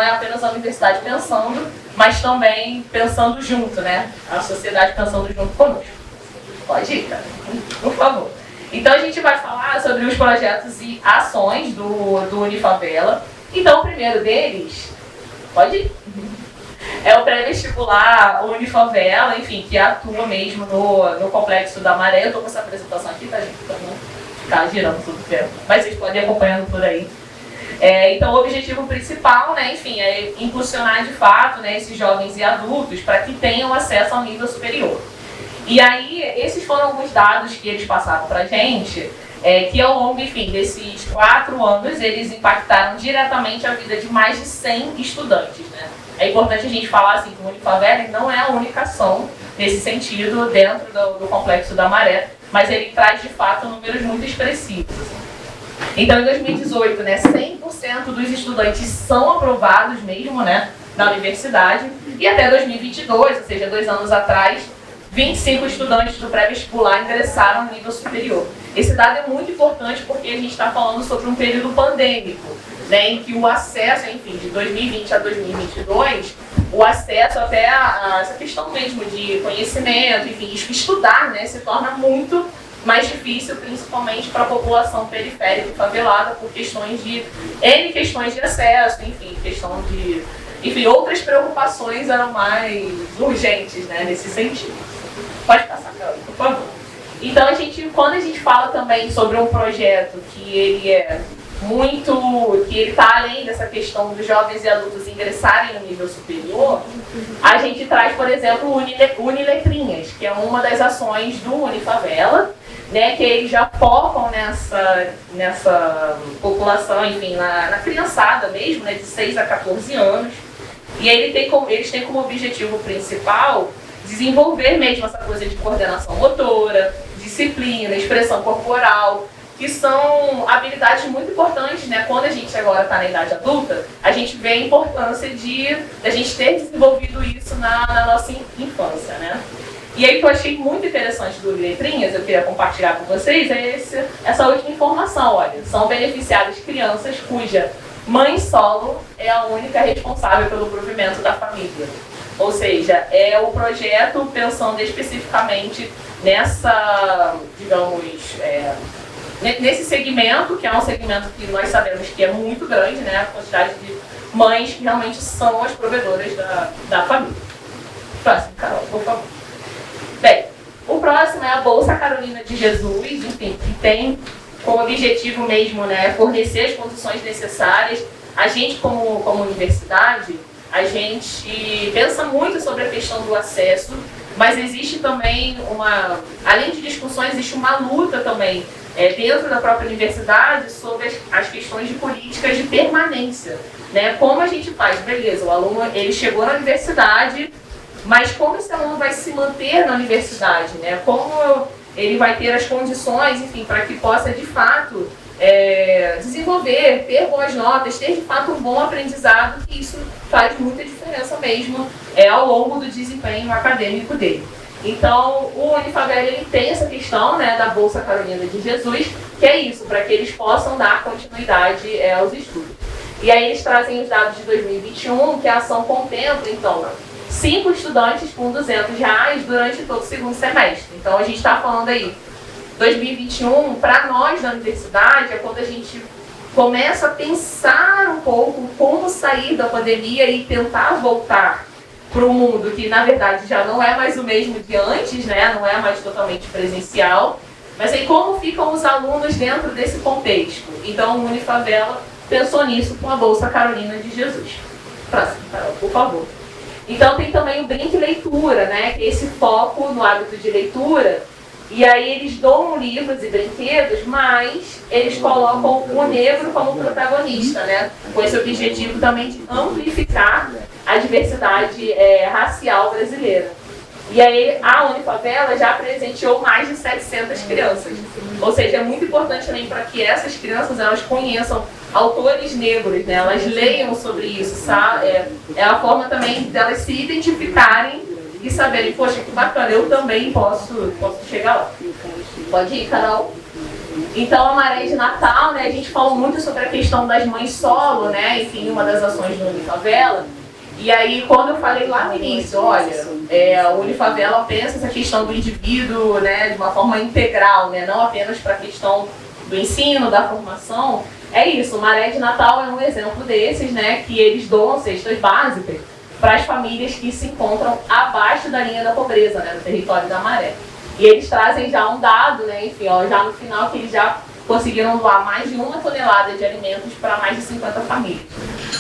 é apenas a universidade pensando, mas também pensando junto, né? A sociedade pensando junto conosco. Pode ir, cara, por favor. Então a gente vai falar sobre os projetos e ações do Unifavela. Então o primeiro deles, pode ir, é o pré-vestibular Unifavela, enfim, que atua mesmo no Complexo da Maré. Eu tô com essa apresentação aqui, tá, gente? Pra não ficar girando tudo perto, mas vocês podem ir acompanhando por aí. Então o objetivo principal, né, enfim, é impulsionar de fato, né, esses jovens e adultos para que tenham acesso ao nível superior. E aí, esses foram alguns dados que eles passaram pra gente, que ao longo, enfim, desses 4 anos, eles impactaram diretamente a vida de mais de 100 estudantes, né? É importante a gente falar assim, que o Unifavela não é a única ação nesse sentido dentro do Complexo da Maré, mas ele traz, de fato, números muito expressivos. Então, em 2018, né, 100% dos estudantes são aprovados mesmo, né, na universidade, e até 2022, ou seja, 2 anos atrás, 25 estudantes do pré-vestibular ingressaram no nível superior. Esse dado é muito importante porque a gente está falando sobre um período pandêmico, né, em que o acesso, enfim, de 2020 a 2022, o acesso até a essa questão mesmo de conhecimento, enfim, estudar, né, se torna muito mais difícil, principalmente para a população periférica e favelada, por questões de questões de acesso, enfim, questão de, enfim, outras preocupações eram mais urgentes, né, nesse sentido. Pode passar, Carol, por favor. Então, quando a gente fala também sobre um projeto que ele é que ele está além dessa questão dos jovens e adultos ingressarem no nível superior, a gente traz, por exemplo, o Uniletrinhas, que é uma das ações do Unifavela, né, que eles já focam nessa população, enfim, na criançada mesmo, né, de 6 a 14 anos, e eles têm como objetivo principal desenvolver mesmo essa coisa de coordenação motora, disciplina, expressão corporal, que são habilidades muito importantes, né? Quando a gente agora está na idade adulta, a gente vê a importância de a gente ter desenvolvido isso na nossa infância, né? E aí que eu achei muito interessante do Letrinhas, eu queria compartilhar com vocês, essa última informação, olha, são beneficiadas crianças cuja mãe solo é a única responsável pelo provimento da família. Ou seja, é o projeto pensando especificamente nessa, digamos, nesse segmento, que é um segmento que nós sabemos que é muito grande, né? A quantidade de mães que realmente são as provedoras da família. Próximo, Carol, por favor. Bem, o próximo é a Bolsa Carolina de Jesus, enfim, que tem como objetivo mesmo, né, fornecer as condições necessárias. A gente, como universidade, a gente pensa muito sobre a questão do acesso, mas existe também além de discussões, existe uma luta também dentro da própria universidade sobre as questões de políticas de permanência, né? Como a gente faz? Beleza, o aluno ele chegou na universidade, mas como esse aluno vai se manter na universidade, né? Como ele vai ter as condições, enfim, para que possa de fato desenvolver, ter boas notas, ter de fato um bom aprendizado, que isso faz muita diferença mesmo ao longo do desempenho acadêmico dele. Então, o Unifavela ele tem essa questão, né, da Bolsa Carolina de Jesus, que é isso, para que eles possam dar continuidade aos estudos. E aí eles trazem os dados de 2021, que a ação contempla, então, 5 estudantes com R$200 durante todo o segundo semestre. Então, a gente está falando aí, 2021, para nós da universidade, é quando a gente começa a pensar um pouco como sair da pandemia e tentar voltar para um mundo que, na verdade, já não é mais o mesmo de antes, né? Não é mais totalmente presencial. Mas aí, como ficam os alunos dentro desse contexto? Então, o Unifavela pensou nisso com a Bolsa Carolina de Jesus. Próximo, Carol, por favor. Então, tem também o Brinque Leitura, né? Que é esse foco no hábito de leitura. E aí eles doam livros e brinquedos, mas eles colocam o negro como protagonista, né? Com esse objetivo também de amplificar a diversidade racial brasileira. E aí a Unifavela já presenteou mais de 700 crianças. Ou seja, é muito importante também para que essas crianças elas conheçam autores negros, né? Elas leiam sobre isso, sabe? É a forma também delas se identificarem e saberem, poxa, que bacana, eu também posso chegar lá. Pode ir, Carol? Então, a Maré de Natal, né, a gente falou muito sobre a questão das mães solo, né, enfim, uma das ações do Unifavela. E aí, quando eu falei lá no início, olha, o Unifavela pensa essa questão do indivíduo, né, de uma forma integral, né, não apenas para a questão do ensino, da formação. É isso, o Maré de Natal é um exemplo desses, né, que eles doam cestas básicas para as famílias que se encontram abaixo da linha da pobreza, né, no território da Maré. E eles trazem já um dado, né, enfim, ó, já no final que eles já conseguiram doar mais de 1 tonelada de alimentos para mais de 50 famílias.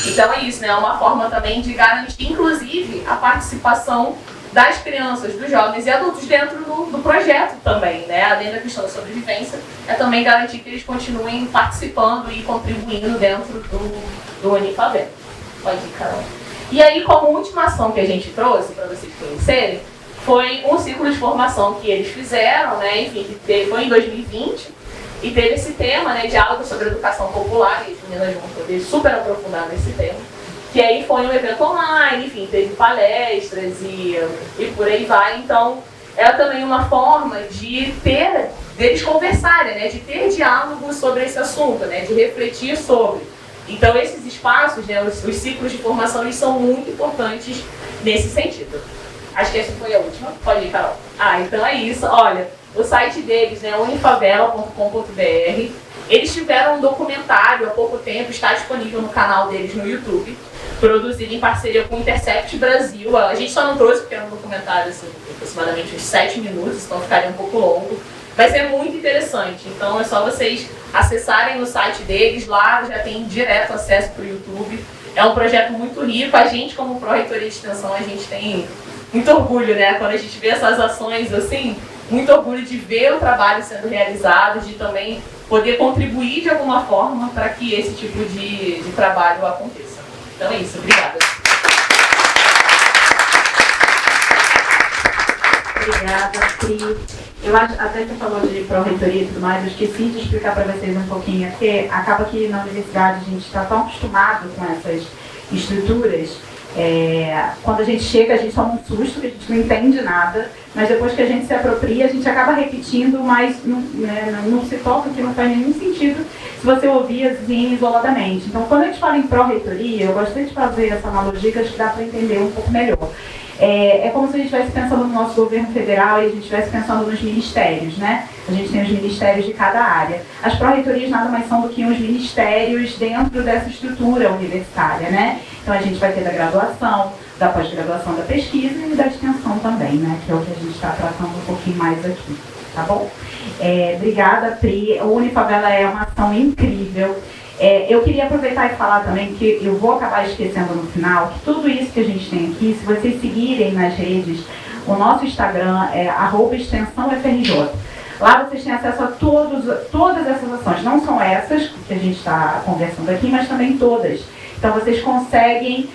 Então é isso, né, é uma forma também de garantir, inclusive, a participação das crianças, dos jovens e adultos dentro do projeto também, né? Além da questão da sobrevivência, é também garantir que eles continuem participando e contribuindo dentro do Unifavela. Pode ir, Carol. E aí, como última ação que a gente trouxe, para vocês conhecerem, foi um ciclo de formação que eles fizeram, né? Enfim, foi em 2020, e teve esse tema, né? Diálogo sobre educação popular, e as meninas vão poder super aprofundar nesse tema. Que aí foi um evento online, enfim, teve palestras e por aí vai. Então, é também uma forma de deles conversarem, né? De ter diálogo sobre esse assunto, né? De refletir sobre. Então, esses espaços, né? Os ciclos de formação, eles são muito importantes nesse sentido. Acho que essa foi a última. Pode ir, Carol. Então é isso. Olha, o site deles, né? unifavela.com.br. Eles tiveram um documentário há pouco tempo, está disponível no canal deles no YouTube, produzido em parceria com o Intercept Brasil. A gente só não trouxe porque era um documentário assim, aproximadamente uns 7 minutos, então ficaria um pouco longo. Vai ser muito interessante, então é só vocês acessarem no site deles, lá já tem direto acesso para o YouTube. É um projeto muito rico, a gente como Pró-Reitoria de Extensão, a gente tem muito orgulho, né? Quando a gente vê essas ações assim, muito orgulho de ver o trabalho sendo realizado, de também poder contribuir de alguma forma para que esse tipo de trabalho aconteça. Então é isso, obrigada. Obrigada, Pri. Eu acho, até que você falou de pró-reitoria e tudo mais, eu esqueci de explicar para vocês um pouquinho, porque acaba que na universidade a gente está tão acostumado com essas estruturas, quando a gente chega, a gente toma um susto, que a gente não entende nada, mas depois que a gente se apropria, a gente acaba repetindo, mas não se toca, que não faz nenhum sentido se você ouvir assim isoladamente. Então, quando a gente fala em pró-reitoria, eu gostaria de fazer essa analogia que acho que dá para entender um pouco melhor. É como se a gente estivesse pensando no nosso governo federal e a gente estivesse pensando nos ministérios, né? A gente tem os ministérios de cada área. As pró-reitorias nada mais são do que os ministérios dentro dessa estrutura universitária, né? Então a gente vai ter da graduação, da pós-graduação, da pesquisa e da extensão também, né? Que é o que a gente está tratando um pouquinho mais aqui, tá bom? Obrigada, Pri. O Unifavela é uma ação incrível. Eu queria aproveitar e falar também que eu vou acabar esquecendo no final, que tudo isso que a gente tem aqui, se vocês seguirem nas redes, o nosso Instagram é @extensãofrj. Lá vocês têm acesso a todas essas ações, não só essas que a gente está conversando aqui, mas também todas. Então vocês conseguem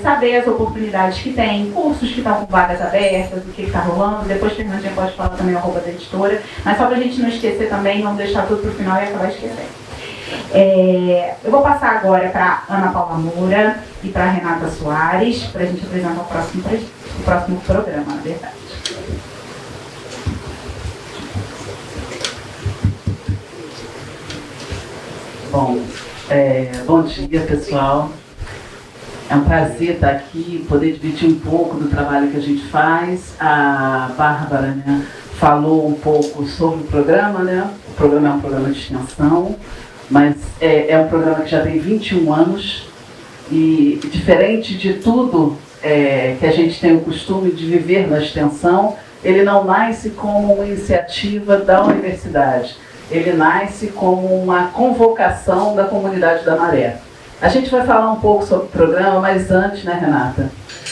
saber as oportunidades que tem, cursos que estão com vagas abertas, o que está rolando. Depois o Fernandinha pode falar também o @ da editora, mas só para a gente não esquecer também, não deixar tudo para o final e acabar esquecendo. Eu vou passar agora para Ana Paula Moura e para Renata Soares, para a gente apresentar o próximo programa, na verdade. Bom dia, pessoal. É um prazer estar aqui, poder dividir um pouco do trabalho que a gente faz. A Bárbara, né, falou um pouco sobre o programa, né? O programa é um programa de extensão, mas é um programa que já tem 21 anos e, diferente de tudo que a gente tem o costume de viver na extensão, ele não nasce como uma iniciativa da universidade, ele nasce como uma convocação da comunidade da Maré. A gente vai falar um pouco sobre o programa, mas antes, né, Renata?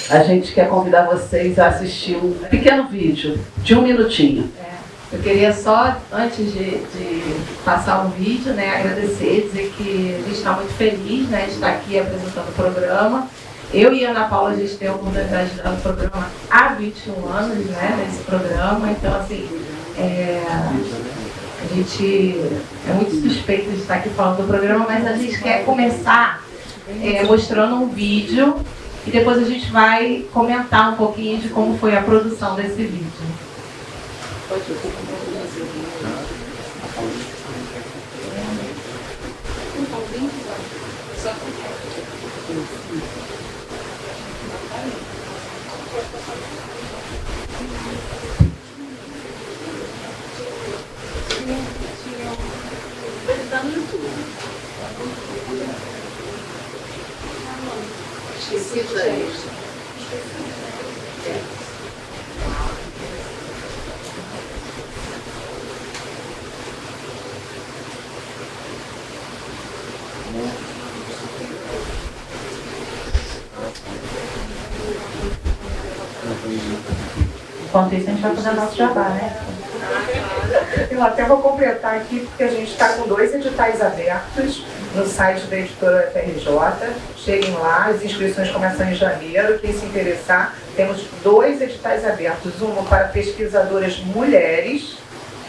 A gente quer convidar vocês a assistir um pequeno vídeo de 1 minutinho. Eu queria só, antes de passar o vídeo, né, agradecer, dizer que a gente está muito feliz, né, de estar aqui apresentando o programa. Eu e a Ana Paula, a gente tem a oportunidade de dar o programa há 21 anos, né, nesse programa. Então, assim, a gente é muito suspeito de estar aqui falando do programa, mas a gente quer começar mostrando um vídeo e depois a gente vai comentar um pouquinho de como foi a produção desse vídeo. Esqueci daí. Não. Enquanto isso, a gente vai fazer nosso jabá, né? Eu até vou completar aqui, porque a gente está com 2 editais abertos no site da editora FRJ. Cheguem lá, as inscrições começam em janeiro. Quem se interessar, temos 2 editais abertos. Um para pesquisadoras mulheres,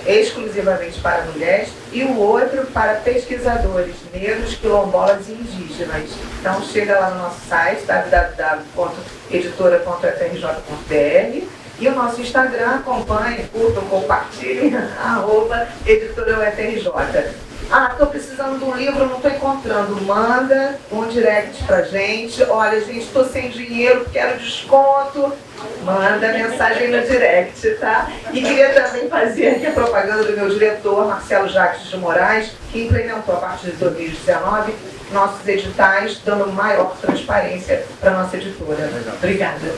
exclusivamente para mulheres, e o outro para pesquisadores negros, quilombolas e indígenas. Então chega lá no nosso site, www.editora.frj.br, e o nosso Instagram, acompanhe, curtam, compartilhem, @editora.frj. Estou precisando de um livro, não estou encontrando. Manda um direct pra gente. Olha, gente, estou sem dinheiro, quero desconto. Manda mensagem no direct, tá? E queria também fazer aqui a propaganda do meu diretor, Marcelo Jacques de Moraes, que implementou a partir de 2019 nossos editais, dando maior transparência para a nossa editora. Obrigada.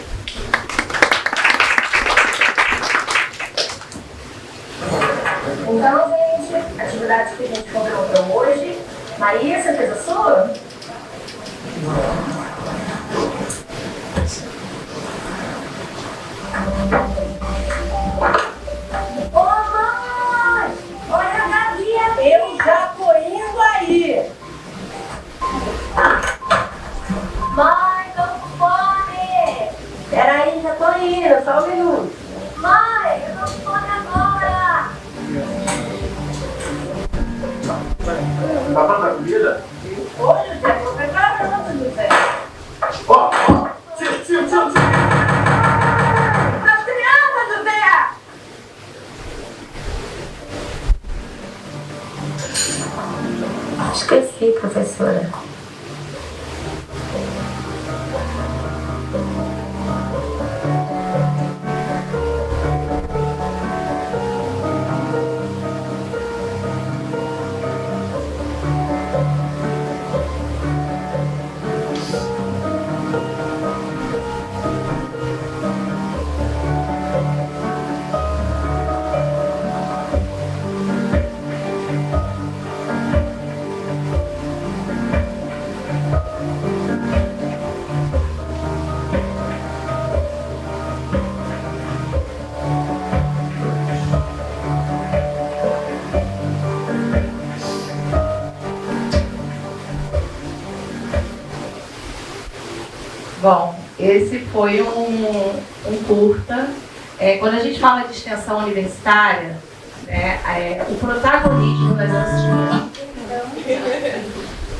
Então, gente, atividade que a gente contratou hoje. Maria, você fez a sua? Ô, mãe! Olha a Gabi aqui! Eu já tô indo aí. Mãe, tô com fome! Peraí, já tô indo, só um minuto. Mãe, eu tô com fome agora! Tá falando da comida? Ô, José, vou preparar pra você, José. Ó, Sil. As crianças, José! Esqueci, professora. Bom, esse foi um curta. Quando a gente fala de extensão universitária, né, o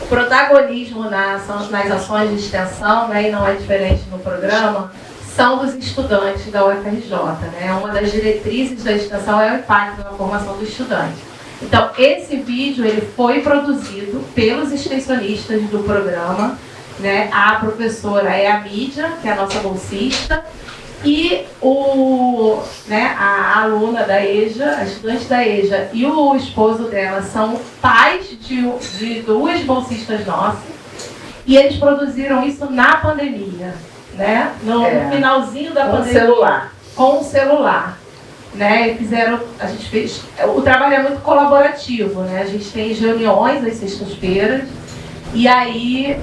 protagonismo nas ações de extensão, né, e não é diferente no programa, são dos estudantes da UFRJ. Né? Uma das diretrizes da extensão é o impacto na formação do estudante. Então, esse vídeo ele foi produzido pelos extensionistas do programa, né? A professora é a Mídia, que é a nossa bolsista, e a aluna da EJA, a estudante da EJA, e o esposo dela são pais de 2 bolsistas nossas, e eles produziram isso na pandemia, né? No finalzinho da pandemia. Com o celular. Né? E a gente fez, o trabalho é muito colaborativo, né? A gente tem reuniões às sextas-feiras, e aí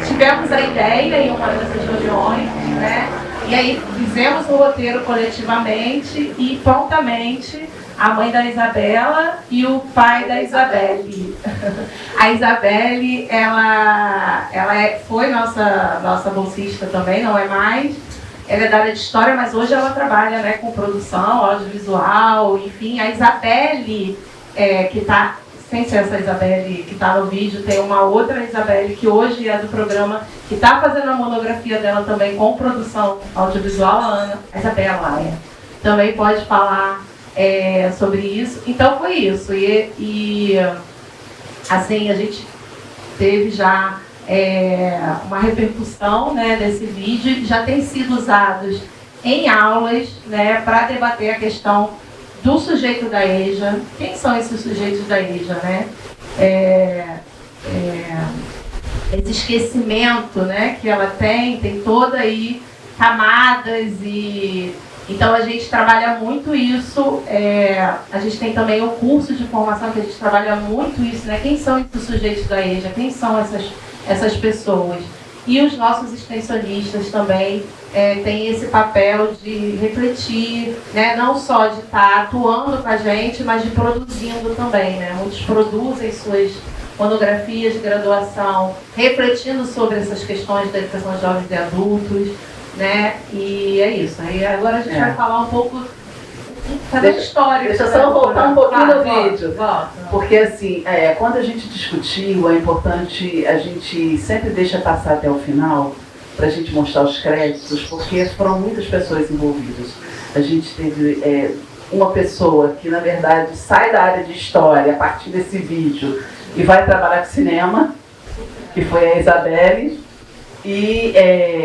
tivemos a ideia em uma dessas reuniões, né? E aí fizemos o roteiro coletivamente e prontamente a mãe da Isabela e o pai da Isabelle. A Isabelle, ela foi nossa bolsista também, não é mais. Ela é da área de história, mas hoje ela trabalha, né, com produção, audiovisual, enfim. A Isabelle, que está, sem ser essa Isabelle que está no vídeo, tem uma outra Isabelle que hoje é do programa, que está fazendo a monografia dela também com produção audiovisual, a Isabela também pode falar sobre isso. Então foi isso. E assim, a gente teve já uma repercussão, né, desse vídeo, já tem sido usados em aulas, né, para debater a questão do sujeito da EJA. Quem são esses sujeitos da EJA, né? Esse esquecimento, né, que ela tem toda aí camadas, e então a gente trabalha muito isso. A gente tem também o curso de formação que a gente trabalha muito isso, né? Quem são esses sujeitos da EJA? Quem são essas pessoas? E os nossos extensionistas também tem esse papel de refletir, né? Não só de estar atuando com a gente, mas de produzindo também, né? Muitos produzem suas monografias de graduação, refletindo sobre essas questões da educação de jovens e adultos, né? E é isso. Aí agora a gente vai falar um pouco da história. Deixa eu só voltar um pouquinho no vídeo. Volta. Porque assim, quando a gente discutiu, é importante, a gente sempre deixa passar até o final para a gente mostrar os créditos, porque foram muitas pessoas envolvidas. A gente teve uma pessoa que, na verdade, sai da área de história a partir desse vídeo e vai trabalhar com cinema, que foi a Isabelle, e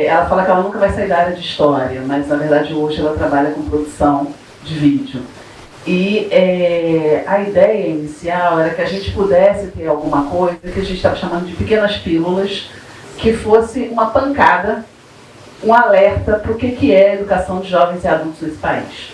ela fala que ela nunca vai sair da área de história, mas na verdade hoje ela trabalha com produção de vídeo. E a ideia inicial era que a gente pudesse ter alguma coisa que a gente estava chamando de pequenas pílulas, que fosse uma pancada, um alerta para o que é a educação de jovens e adultos nesse país.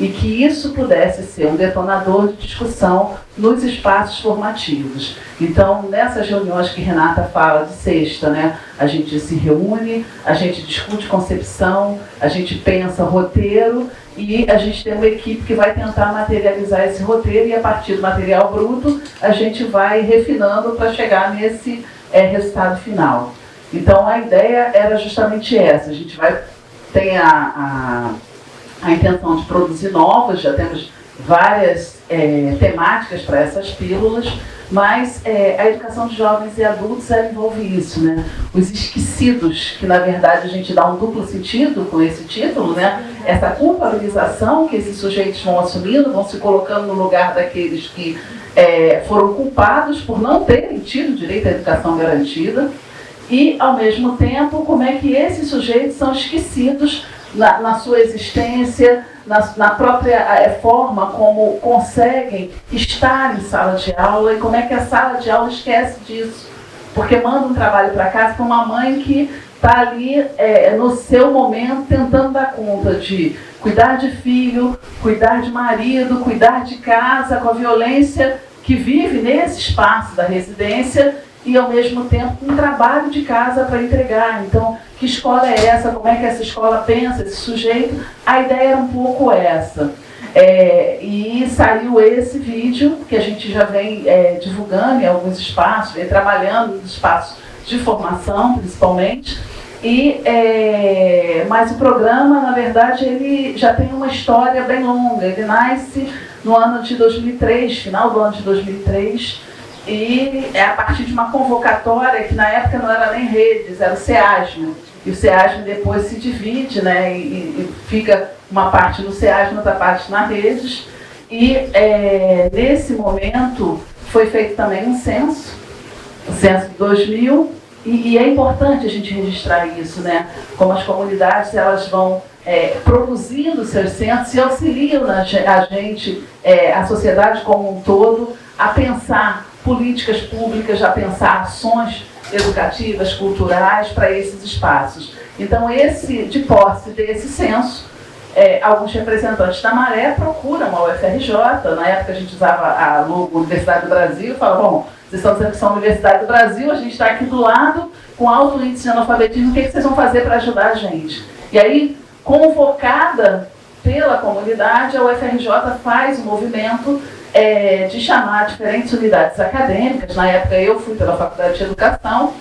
E que isso pudesse ser um detonador de discussão nos espaços formativos. Então, nessas reuniões que Renata fala de sexta, né, a gente se reúne, a gente discute concepção, a gente pensa roteiro e a gente tem uma equipe que vai tentar materializar esse roteiro e a partir do material bruto a gente vai refinando para chegar nesse resultado final. Então, a ideia era justamente essa. A gente tem a intenção de produzir novas, já temos várias temáticas para essas pílulas, mas a educação de jovens e adultos envolve isso, né? Os esquecidos, que na verdade a gente dá um duplo sentido com esse título, né? Essa culpabilização que esses sujeitos vão assumindo, vão se colocando no lugar daqueles que foram culpados por não terem tido direito à educação garantida, e ao mesmo tempo como é que esses sujeitos são esquecidos na sua existência, na própria forma como conseguem estar em sala de aula e como é que a sala de aula esquece disso. Porque manda um trabalho para casa para uma mãe que está ali no seu momento tentando dar conta de cuidar de filho, cuidar de marido, cuidar de casa, com a violência que vive nesse espaço da residência e ao mesmo tempo um trabalho de casa para entregar. Então, que escola é essa? Como é que essa escola pensa, esse sujeito? A ideia era um pouco essa. E saiu esse vídeo que a gente já vem divulgando em alguns espaços, vem trabalhando nos espaços de formação, principalmente. Mas o programa, na verdade, ele já tem uma história bem longa. Ele nasce no ano de 2003, final do ano de 2003, e é a partir de uma convocatória que na época não era nem redes, era o SEASM. E o SEASM depois se divide, né, e fica uma parte no SEASM, outra parte na redes. E nesse momento foi feito também um censo, o censo de 2000, e é importante a gente registrar isso, né? Como as comunidades elas vão produzindo seus censos e auxiliam a sociedade como um todo, a pensar políticas públicas, a pensar ações educativas, culturais para esses espaços. Então, de posse desse censo, alguns representantes da Maré procuram a UFRJ. Na época a gente usava a logo Universidade do Brasil e falava, bom, vocês estão dizendo que são Universidade do Brasil, a gente está aqui do lado, com alto índice de analfabetismo, o que vocês vão fazer para ajudar a gente? E aí, convocada pela comunidade, a UFRJ faz um movimento de chamar diferentes unidades acadêmicas. Na época eu fui pela Faculdade de Educação,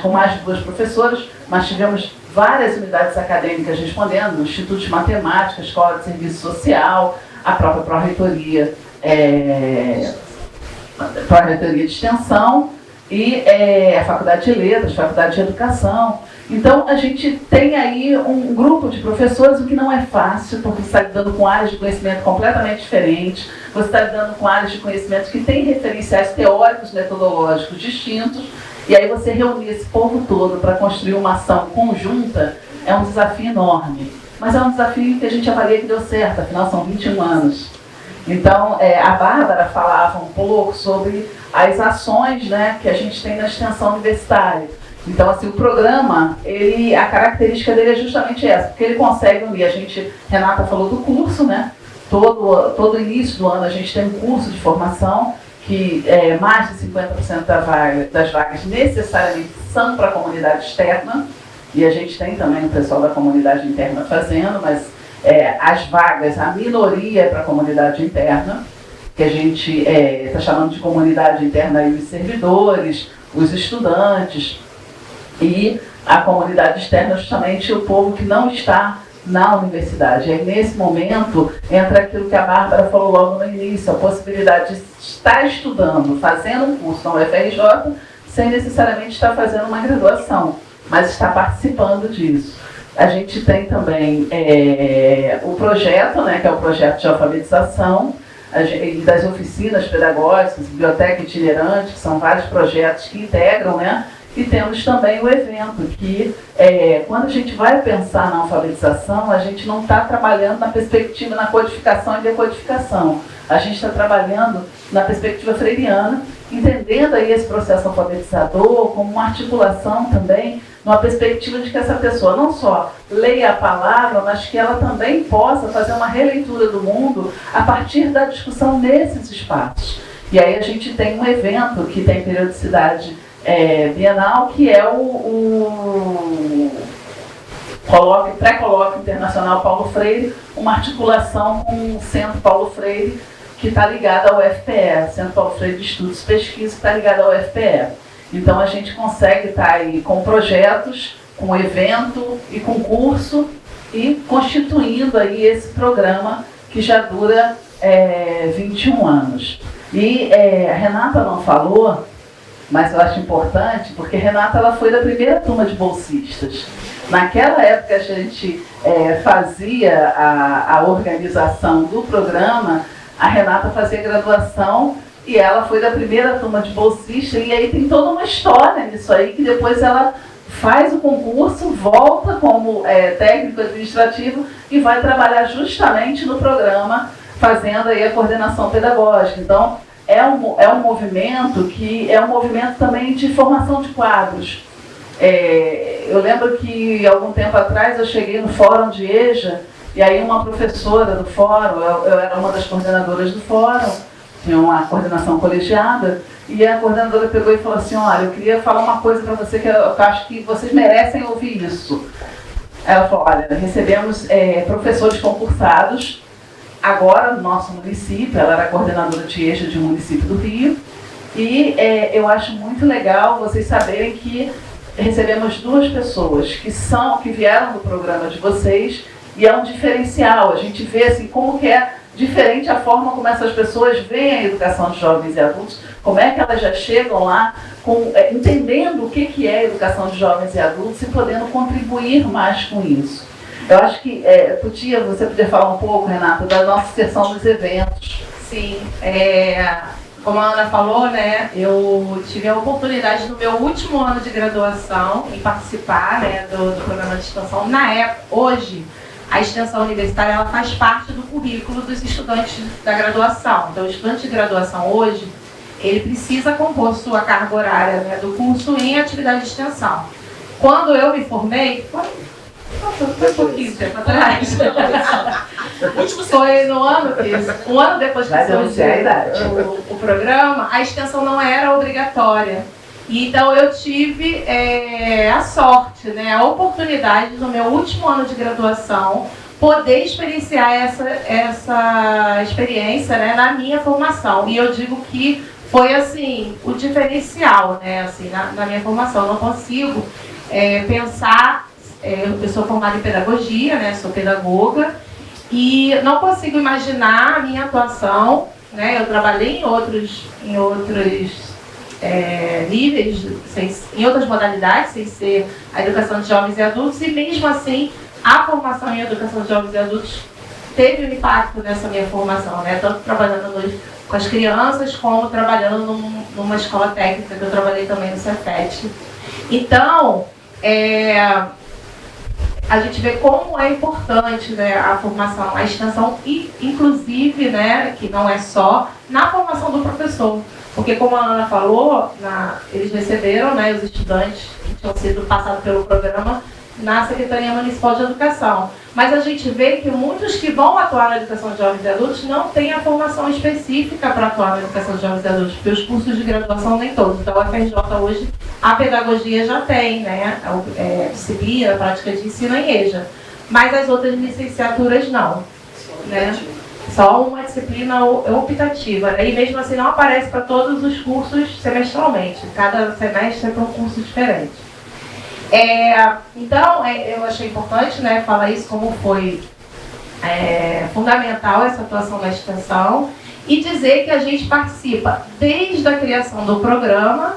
com mais de 2 professoras, mas tivemos várias unidades acadêmicas respondendo, no Instituto de Matemática, Escola de Serviço Social, a própria Pró-Reitoria de Extensão e a Faculdade de Letras, Faculdade de Educação. Então, a gente tem aí um grupo de professores, o que não é fácil, porque você está lidando com áreas de conhecimento completamente diferentes, você está lidando com áreas de conhecimento que têm referenciais teóricos, metodológicos distintos, e aí você reunir esse povo todo para construir uma ação conjunta é um desafio enorme. Mas é um desafio que a gente avalia que deu certo, afinal são 21 anos. Então, a Bárbara falava um pouco sobre as ações, né, que a gente tem na extensão universitária. Então, assim, o programa, a característica dele é justamente essa, porque ele consegue unir, Renata falou do curso, né? Todo início do ano a gente tem um curso de formação, que mais de 50% das vagas necessariamente são para a comunidade externa, e a gente tem também o pessoal da comunidade interna fazendo, mas as vagas, a minoria é para a comunidade interna, que a gente está chamando de comunidade interna aí os servidores, os estudantes, e a comunidade externa justamente o povo que não está na universidade. E aí, nesse momento, entra aquilo que a Bárbara falou logo no início, a possibilidade de estar estudando, fazendo um curso na UFRJ, sem necessariamente estar fazendo uma graduação, mas estar participando disso. A gente tem também o projeto, né, que é o projeto de alfabetização, das oficinas pedagógicas, biblioteca itinerante, que são vários projetos que integram, né? E temos também o evento, que quando a gente vai pensar na alfabetização, a gente não está trabalhando na perspectiva, na codificação e decodificação. A gente está trabalhando na perspectiva freiriana, entendendo aí esse processo alfabetizador como uma articulação também, numa perspectiva de que essa pessoa não só leia a palavra, mas que ela também possa fazer uma releitura do mundo a partir da discussão nesses espaços. E aí a gente tem um evento que tem periodicidade bienal, que é o pré-colóquio internacional Paulo Freire, uma articulação com o Centro Paulo Freire, que está ligado ao UFPE, Centro Paulo Freire de Estudos e Pesquisa, que está ligado ao UFPE. Então a gente consegue estar aí com projetos, com evento e com curso, e constituindo aí esse programa que já dura 21 anos. E a Renata não falou, mas eu acho importante, porque a Renata ela foi da primeira turma de bolsistas. Naquela época a gente fazia a organização do programa, a Renata fazia graduação e ela foi da primeira turma de bolsista, e aí tem toda uma história nisso aí, que depois ela faz o concurso, volta como técnico administrativo e vai trabalhar justamente no programa, fazendo aí a coordenação pedagógica. Então, é um movimento que é um movimento também de formação de quadros. Eu lembro que algum tempo atrás eu cheguei no fórum de EJA, e aí uma professora do fórum, eu era uma das coordenadoras do fórum, tinha uma coordenação colegiada, e a coordenadora pegou e falou assim: olha, eu queria falar uma coisa para você que eu acho que vocês merecem ouvir isso. Ela falou: olha, recebemos professores concursados agora no nosso município. Ela era coordenadora de EJA de um município do Rio, e eu acho muito legal vocês saberem que recebemos 2 pessoas que vieram do programa de vocês, e é um diferencial. A gente vê assim como que é diferente a forma como essas pessoas veem a educação de jovens e adultos, como é que elas já chegam lá entendendo o que é a educação de jovens e adultos e podendo contribuir mais com isso. Eu acho que você podia falar um pouco, Renata, da nossa sessão dos eventos. Sim, como a Ana falou, né, eu tive a oportunidade no meu último ano de graduação em participar, né, do programa de extensão. Na época, hoje, a extensão universitária ela faz parte do currículo dos estudantes da graduação. Então, o estudante de graduação hoje, ele precisa compor sua carga horária, né, do curso em atividade de extensão. Quando eu me formei, foi um pouquinho tempo atrás. Foi no ano que, um ano depois que surgiu o programa, a extensão não era obrigatória. Então eu tive a sorte, né, a oportunidade no meu último ano de graduação poder experienciar essa experiência, né, na minha formação. E eu digo que foi assim o diferencial, né, assim, na minha formação. Eu não consigo pensar, eu sou formada em pedagogia, né, sou pedagoga, e não consigo imaginar a minha atuação, né, eu trabalhei em outros níveis, em outras modalidades, sem ser a educação de jovens e adultos, e mesmo assim a formação em educação de jovens e adultos teve um impacto nessa minha formação, né? Tanto trabalhando com as crianças, como trabalhando numa escola técnica, que eu trabalhei também no Cefet. Então, a gente vê como é importante, né, a formação, a extensão, e inclusive, né, que não é só na formação do professor. Porque, como a Ana falou, eles receberam, né, os estudantes que tinham sido passados pelo programa na Secretaria Municipal de Educação. mas a gente vê que muitos que vão atuar na educação de jovens e adultos não têm a formação específica para atuar na educação de jovens e adultos, porque os cursos de graduação nem todos. Então, a UFRJ hoje, a pedagogia já tem, né? Disciplina, prática de ensino em EJA, mas as outras licenciaturas não, né? Só uma disciplina optativa, né? E mesmo assim não aparece para todos os cursos semestralmente, cada semestre é para um curso diferente. Então, eu achei importante, né, falar isso, como foi fundamental essa atuação da extensão, e dizer que a gente participa desde a criação do programa,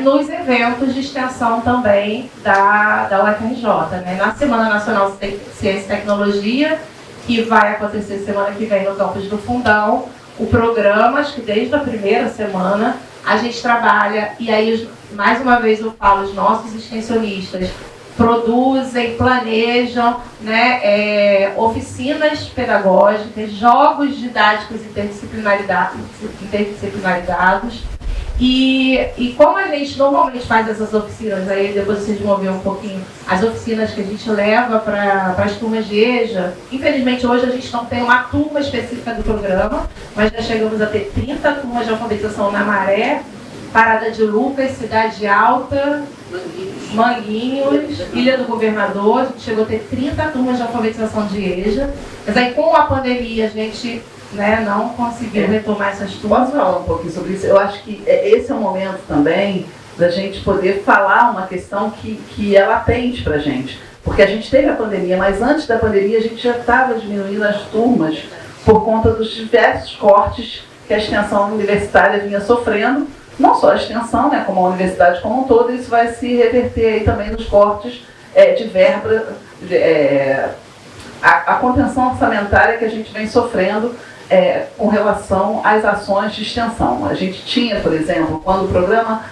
nos eventos de extensão também da UFRJ, né? Na Semana Nacional de Ciência e Tecnologia, que vai acontecer semana que vem no campus do Fundão, o programa, acho que desde a primeira semana, a gente trabalha, e aí, mais uma vez eu falo, os nossos extensionistas produzem, planejam, né, oficinas pedagógicas, jogos didáticos interdisciplinarizados. E como a gente normalmente faz essas oficinas, aí depois vocês vão ver um pouquinho, as oficinas que a gente leva para as turmas de EJA, infelizmente hoje a gente não tem uma turma específica do programa, mas já chegamos a ter 30 turmas de alfabetização na Maré, Parada de Lucas, Cidade Alta, Manguinhos, Ilha do Governador, a gente chegou a ter 30 turmas de alfabetização de EJA, mas aí com a pandemia a gente, né, não conseguiu retomar essas turmas. Posso falar um pouquinho sobre isso? Eu acho que esse é o momento também da gente poder falar uma questão que é latente para a gente. Porque a gente teve a pandemia, mas antes da pandemia a gente já estava diminuindo as turmas por conta dos diversos cortes que a extensão universitária vinha sofrendo. Não só a extensão, né, como a universidade como um todo, isso vai se reverter aí também nos cortes de verba, a contenção orçamentária que a gente vem sofrendo com relação às ações de extensão. A gente tinha, por exemplo, quando o programa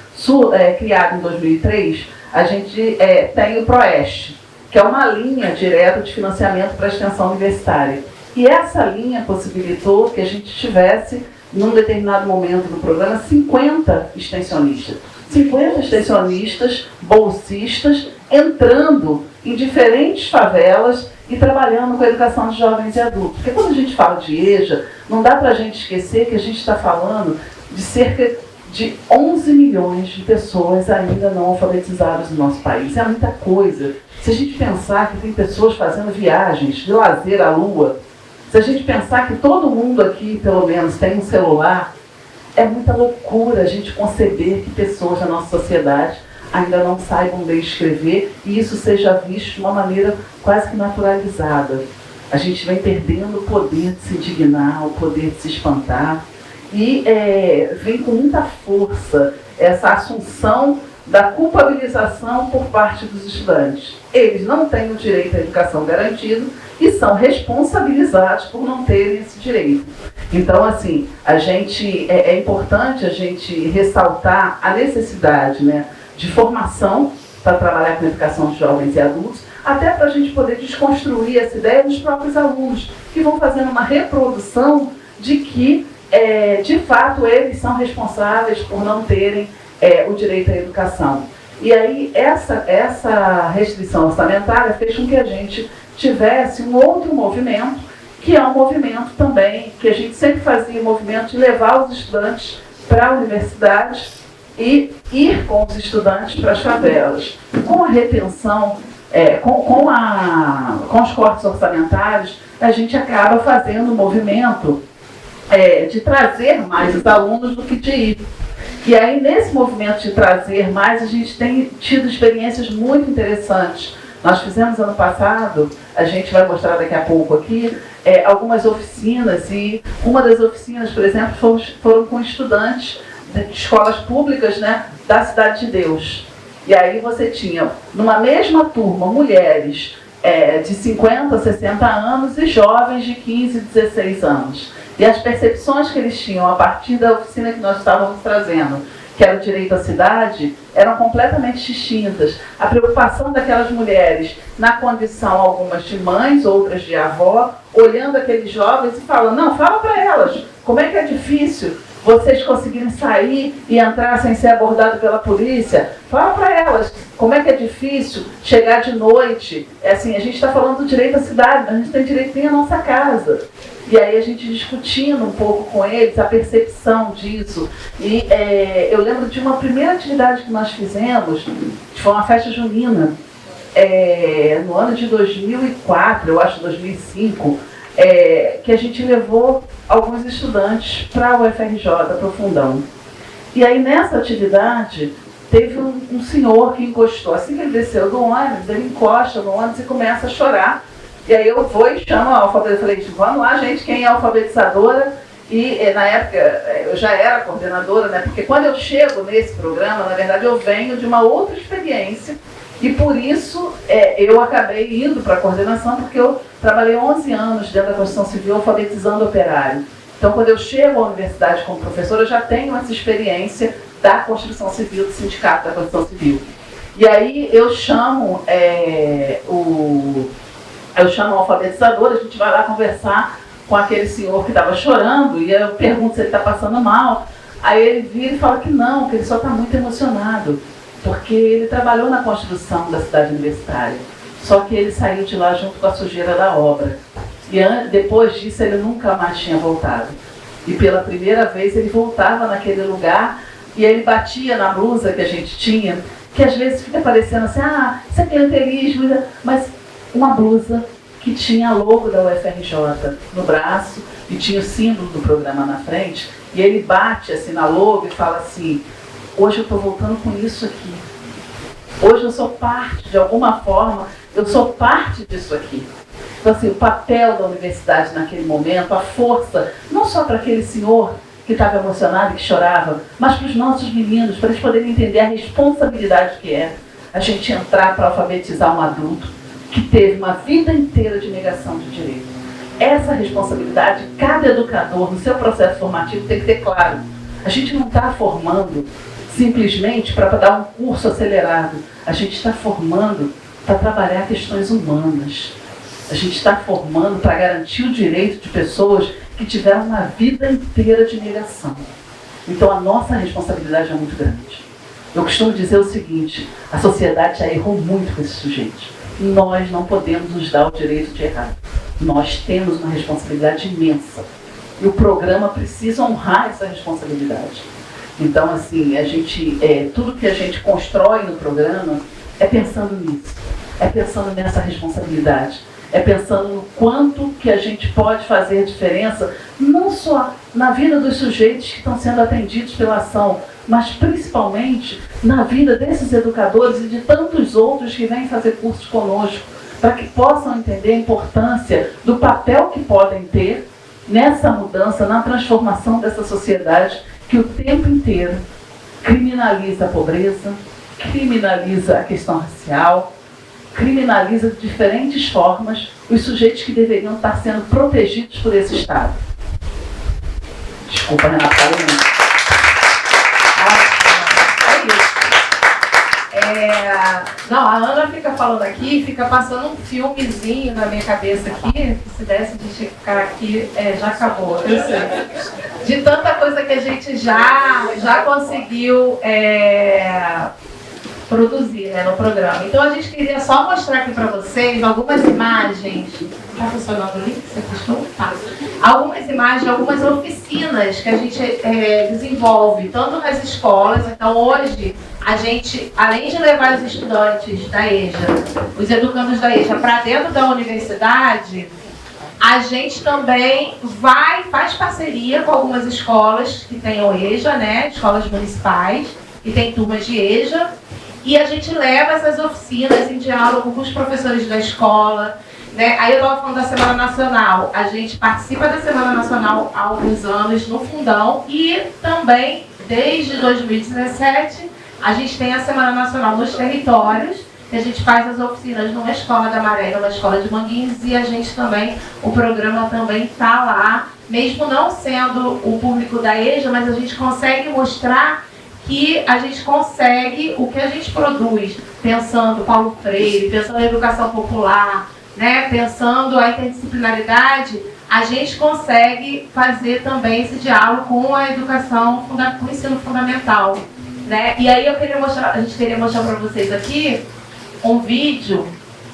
criado em 2003, a gente tem o PROEST, que é uma linha direta de financiamento para a extensão universitária. E essa linha possibilitou que a gente tivesse, num determinado momento do programa, 50 extensionistas. 50 extensionistas, bolsistas, entrando em diferentes favelas e trabalhando com a educação de jovens e adultos. Porque quando a gente fala de EJA, não dá para a gente esquecer que a gente está falando de cerca de 11 milhões de pessoas ainda não alfabetizadas no nosso país. É muita coisa. Se a gente pensar que tem pessoas fazendo viagens de lazer à Lua, se a gente pensar que todo mundo aqui, pelo menos, tem um celular, é muita loucura a gente conceber que pessoas da nossa sociedade ainda não saibam ler e escrever e isso seja visto de uma maneira quase que naturalizada. A gente vem perdendo o poder de se indignar, o poder de se espantar e vem com muita força essa assunção da culpabilização por parte dos estudantes. Eles não têm o direito à educação garantido e são responsabilizados por não terem esse direito. Então, assim, é importante a gente ressaltar a necessidade, né, de formação para trabalhar com a educação de jovens e adultos, até para a gente poder desconstruir essa ideia dos próprios alunos, que vão fazendo uma reprodução de que, de fato, eles são responsáveis por não terem o direito à educação. E aí, essa restrição orçamentária fez com que a gente tivesse um outro movimento, que é um movimento também, que a gente sempre fazia o movimento de levar os estudantes para a universidade e ir com os estudantes para as favelas. Com a retenção, com os cortes orçamentários, a gente acaba fazendo um movimento de trazer mais os alunos do que de ir. E aí, nesse movimento de trazer mais, a gente tem tido experiências muito interessantes. Nós fizemos ano passado, a gente vai mostrar daqui a pouco aqui, algumas oficinas, e uma das oficinas, por exemplo, foram com estudantes de escolas públicas, né, da Cidade de Deus. E aí você tinha, numa mesma turma, mulheres de 50, 60 anos e jovens de 15, 16 anos. E as percepções que eles tinham a partir da oficina que nós estávamos trazendo, que era o direito à cidade, eram completamente distintas. A preocupação daquelas mulheres na condição, algumas de mães, outras de avó, olhando aqueles jovens e falando, não, fala para elas, como é que é difícil vocês conseguirem sair e entrar sem ser abordado pela polícia, fala para elas como é que é difícil chegar de noite. É assim, a gente está falando do direito à cidade, mas a gente tem direito nem à nossa casa. E aí a gente discutindo um pouco com eles a percepção disso. E eu lembro de uma primeira atividade que nós fizemos, que foi uma festa junina, no ano de 2004, eu acho 2005, que a gente levou alguns estudantes para o UFRJ, para o Fundão. E aí nessa atividade teve um senhor que encostou, assim que ele desceu do ônibus, ele encosta no ônibus e começa a chorar. E aí eu vou e chamo a alfabetizadora, falei, vamos lá gente, quem é a alfabetizadora? E na época eu já era coordenadora, né? Porque quando eu chego nesse programa, na verdade eu venho de uma outra experiência. E por isso eu acabei indo para a coordenação, porque eu trabalhei 11 anos dentro da Constituição Civil alfabetizando operário. Então, quando eu chego à universidade como professora, eu já tenho essa experiência da Constituição Civil, do Sindicato da Constituição Civil. E aí eu chamo a alfabetizadora, a gente vai lá conversar com aquele senhor que estava chorando, e eu pergunto se ele está passando mal. Aí ele vira e fala que não, que ele só está muito emocionado, porque ele trabalhou na construção da cidade universitária, só que ele saiu de lá junto com a sujeira da obra. E depois disso ele nunca mais tinha voltado. E pela primeira vez ele voltava naquele lugar, e ele batia na blusa que a gente tinha, que às vezes fica parecendo assim, isso é clientelismo, mas uma blusa que tinha logo da UFRJ no braço, e tinha o símbolo do programa na frente, e ele bate assim na logo e fala assim, hoje eu estou voltando com isso aqui. Hoje eu sou parte, de alguma forma, eu sou parte disso aqui. Então, assim, o papel da universidade naquele momento, a força, não só para aquele senhor que estava emocionado e que chorava, mas para os nossos meninos, para eles poderem entender a responsabilidade que é a gente entrar para alfabetizar um adulto que teve uma vida inteira de negação de direito. Essa responsabilidade, cada educador, no seu processo formativo, tem que ter claro. A gente não está formando simplesmente para dar um curso acelerado. A gente está formando para trabalhar questões humanas. A gente está formando para garantir o direito de pessoas que tiveram uma vida inteira de negação. Então a nossa responsabilidade é muito grande. Eu costumo dizer o seguinte, a sociedade já errou muito com esses sujeitos. Nós não podemos nos dar o direito de errar. Nós temos uma responsabilidade imensa. E o programa precisa honrar essa responsabilidade. Então, assim, tudo que a gente constrói no programa é pensando nisso. É pensando nessa responsabilidade. É pensando no quanto que a gente pode fazer diferença, não só na vida dos sujeitos que estão sendo atendidos pela ação, mas principalmente na vida desses educadores e de tantos outros que vêm fazer cursos conosco, para que possam entender a importância do papel que podem ter nessa mudança, na transformação dessa sociedade que o tempo inteiro criminaliza a pobreza, criminaliza a questão racial, criminaliza de diferentes formas os sujeitos que deveriam estar sendo protegidos por esse Estado. Desculpa, Renata, falei muito. Não, a Ana fica falando aqui, fica passando um filmezinho na minha cabeça aqui, que se desse a gente ficar aqui, já acabou, eu sei. De tanta coisa que a gente já conseguiu produzir, né, no programa. Então a gente queria só mostrar aqui para vocês algumas imagens. Está funcionando o link? Você puxou? Tá. Algumas imagens, algumas oficinas que a gente desenvolve, tanto nas escolas. Então hoje a gente, além de levar os estudantes da EJA, os educandos da EJA para dentro da universidade, a gente também faz parceria com algumas escolas que tenham EJA, né, escolas municipais, que tem turmas de EJA, e a gente leva essas oficinas em diálogo com os professores da escola, né? Aí eu estava falando da Semana Nacional, a gente participa da Semana Nacional há alguns anos no Fundão, e também, desde 2017, a gente tem a Semana Nacional nos territórios, que a gente faz as oficinas numa escola da Maré, numa escola de Manguinhos, e a gente também, o programa também está lá, mesmo não sendo o público da EJA, mas a gente consegue mostrar que a gente consegue, o que a gente produz, pensando Paulo Freire, pensando a educação popular, né, pensando a interdisciplinaridade, a gente consegue fazer também esse diálogo com a educação, com o ensino fundamental, né? E aí a gente queria mostrar para vocês aqui um vídeo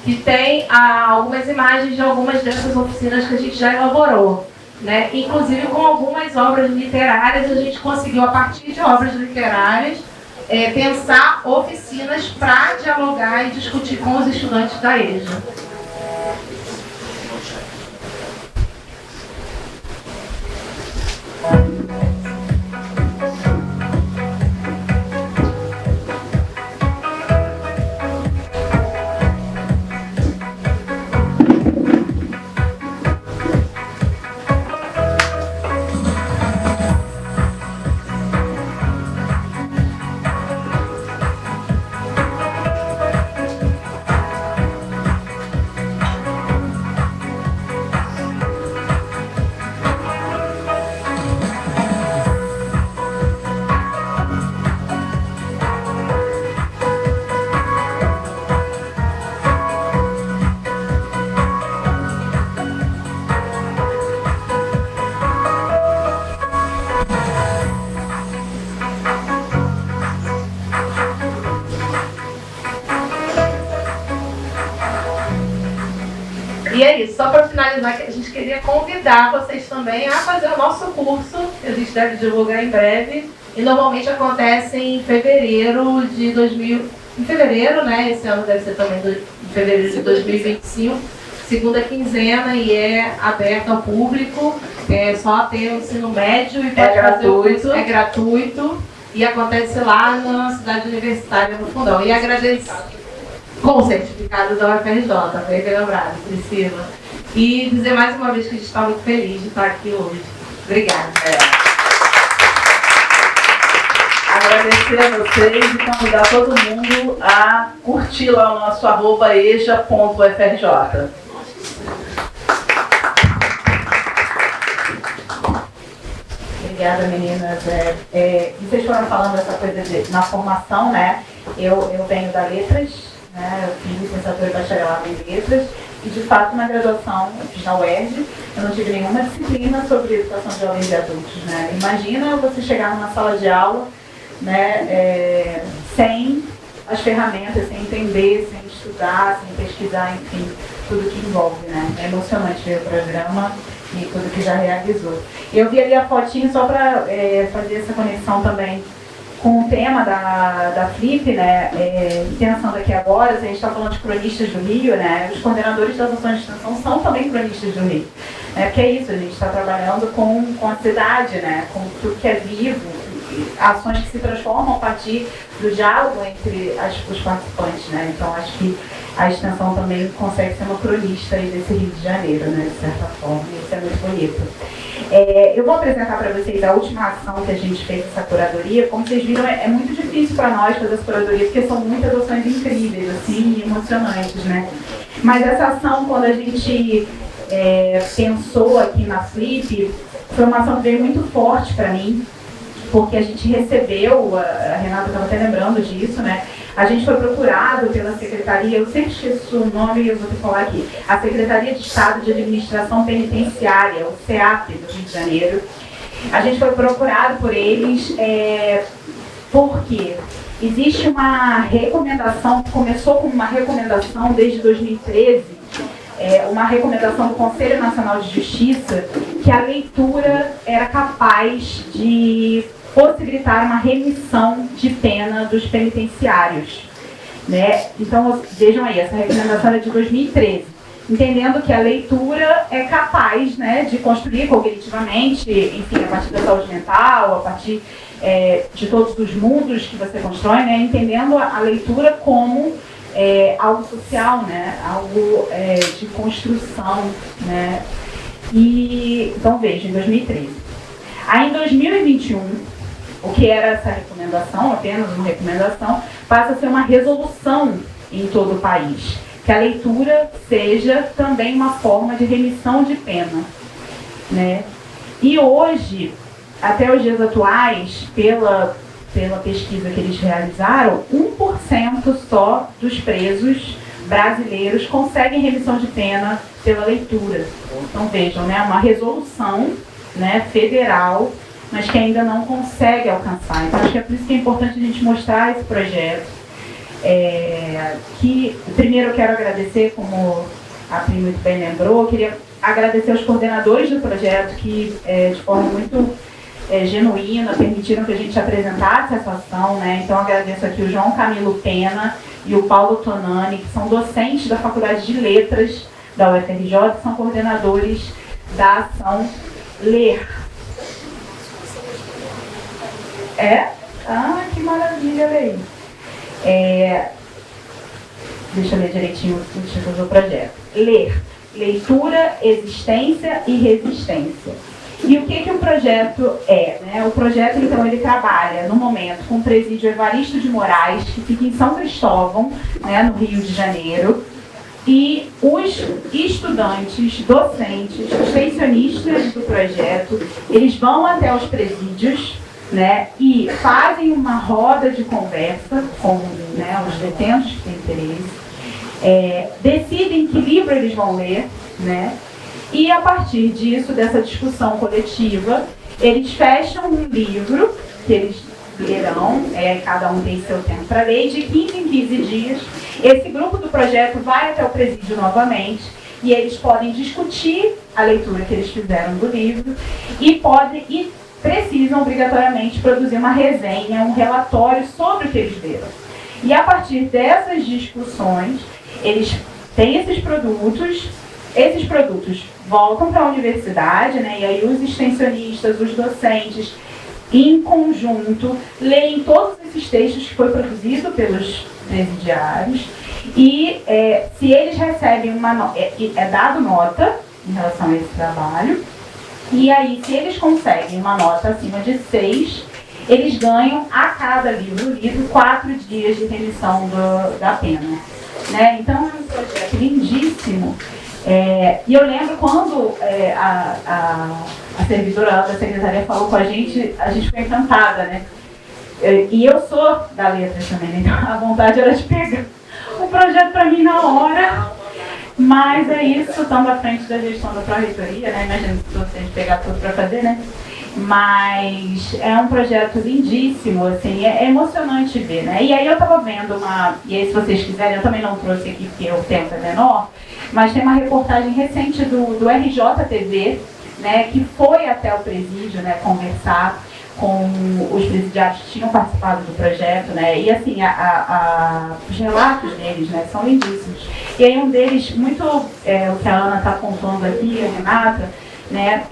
que tem algumas imagens de algumas dessas oficinas que a gente já elaborou, né? Inclusive com algumas obras literárias, a gente conseguiu, a partir de obras literárias, pensar oficinas para dialogar e discutir com os estudantes da EJA. E é isso, só para finalizar, que a gente queria convidar vocês também a fazer o nosso curso, que a gente deve divulgar em breve, e normalmente acontece em fevereiro de 2000, em fevereiro, né? Esse ano deve ser também em fevereiro de 2025, segunda quinzena, e é aberto ao público, só ter o ensino médio e pode fazer o curso, é gratuito, e acontece lá na cidade universitária, no Fundão. E agradeço. Com o certificado da UFRJ, bem lembrado, Priscila. E dizer mais uma vez que a gente está muito feliz de estar aqui hoje. Obrigada. Agradecer a vocês e convidar todo mundo a curtir lá o nosso @eja.ufrj. Obrigada, meninas. Vocês foram falando essa coisa na formação, né? Eu venho da Letras, né? Eu fiz licenciatura e bacharelado em Letras e, de fato, na graduação, eu fiz na UERJ, eu não tive nenhuma disciplina sobre educação de jovens e adultos, né? Imagina você chegar numa sala de aula, né, sem as ferramentas, sem entender, sem estudar, sem pesquisar, enfim, tudo que envolve, né? É emocionante ver o programa e tudo que já realizou. Eu vi ali a fotinho só para fazer essa conexão também com o tema da Flip, né, pensando aqui agora, a gente está falando de cronistas do Rio, né, os coordenadores das ações de extensão são também cronistas do Rio, né, porque é isso, a gente está trabalhando com a cidade, né, com tudo que é vivo, ações que se transformam a partir do diálogo entre os participantes, né, então acho que a extensão também consegue ser uma cronista aí desse Rio de Janeiro, né, de certa forma, e isso é muito bonito. Eu vou apresentar para vocês a última ação que a gente fez nessa curadoria. Como vocês viram, é muito difícil para nós fazer essa curadoria, porque são muitas ações incríveis, assim, e emocionantes, né? Mas essa ação, quando a gente pensou aqui na Flip, foi uma ação que veio muito forte para mim, porque a gente recebeu, a Renata estava até lembrando disso, né? A gente foi procurado pela Secretaria, eu sempre esqueço o nome, eu vou te falar aqui, a Secretaria de Estado de Administração Penitenciária, o CEAP do Rio de Janeiro. A gente foi procurado por eles porque existe uma recomendação, que começou como uma recomendação desde 2013, uma recomendação do Conselho Nacional de Justiça, que a leitura era capaz de possibilitar uma remissão de pena dos penitenciários, né? Então, vejam aí, essa recomendação é de 2013, entendendo que a leitura é capaz, né, de construir cognitivamente, enfim, a partir da saúde mental, a partir de todos os mundos que você constrói, né, entendendo a leitura como algo social, né, algo de construção, né? E, então, veja, em 2013. Aí, em 2021, o que era essa recomendação, apenas uma recomendação, passa a ser uma resolução em todo o país. Que a leitura seja também uma forma de remissão de pena, né? E hoje, até os dias atuais, pela pesquisa que eles realizaram, 1% só dos presos brasileiros conseguem remissão de pena pela leitura. Então vejam, né, uma resolução, né, federal, mas que ainda não consegue alcançar. Então acho que é por isso que é importante a gente mostrar esse projeto. Que primeiro eu quero agradecer, como a Pri muito bem lembrou, eu queria agradecer aos coordenadores do projeto que de forma muito genuína permitiram que a gente apresentasse essa ação, né? Então agradeço aqui o João Camilo Pena e o Paulo Tonani, que são docentes da Faculdade de Letras da UFRJ, que são coordenadores da ação Ler. Ah, que maravilha, Lei. Deixa eu ler direitinho o título do projeto. Ler, leitura, existência e resistência. E o que o projeto é? Né? O projeto, então, ele trabalha, no momento, com o presídio Evaristo de Moraes, que fica em São Cristóvão, né, no Rio de Janeiro, e os estudantes, docentes, extensionistas do projeto, eles vão até os presídios, né, e fazem uma roda de conversa com, né, os detentos que têm interesse, decidem que livro eles vão ler, né, e a partir disso, dessa discussão coletiva, eles fecham um livro que eles lerão, cada um tem seu tempo para ler, de 15 em 15 dias. Esse grupo do projeto vai até o presídio novamente e eles podem discutir a leitura que eles fizeram do livro e precisam obrigatoriamente produzir uma resenha, um relatório sobre o que eles leram. E a partir dessas discussões, eles têm esses produtos voltam para a universidade, né, e aí os extensionistas, os docentes, em conjunto, leem todos esses textos que foi produzido pelos presidiários e se eles recebem é dado nota em relação a esse trabalho. E aí, se eles conseguem uma nota acima de 6, eles ganham a cada livro lido 4 dias de remissão da pena. Né? Então, é um projeto lindíssimo. E eu lembro quando a servidora da secretaria falou com a gente ficou encantada, né? E eu sou da Letras também, então a vontade era de pegar o projeto para mim na hora. Mas é isso, estamos à frente da gestão da Pró-Reitoria, né? Imagina se vocês pegar tudo para fazer, né? Mas é um projeto lindíssimo, assim, é emocionante ver, né? E aí eu estava vendo e aí se vocês quiserem, eu também não trouxe aqui porque o tempo é menor, mas tem uma reportagem recente do RJTV, né? Que foi até o presídio, né? Conversar com os presidiários que tinham participado do projeto, né? E assim, os relatos deles, né, são lindíssimos. E aí um deles, muito o que a Ana está apontando aqui, a Renata, né,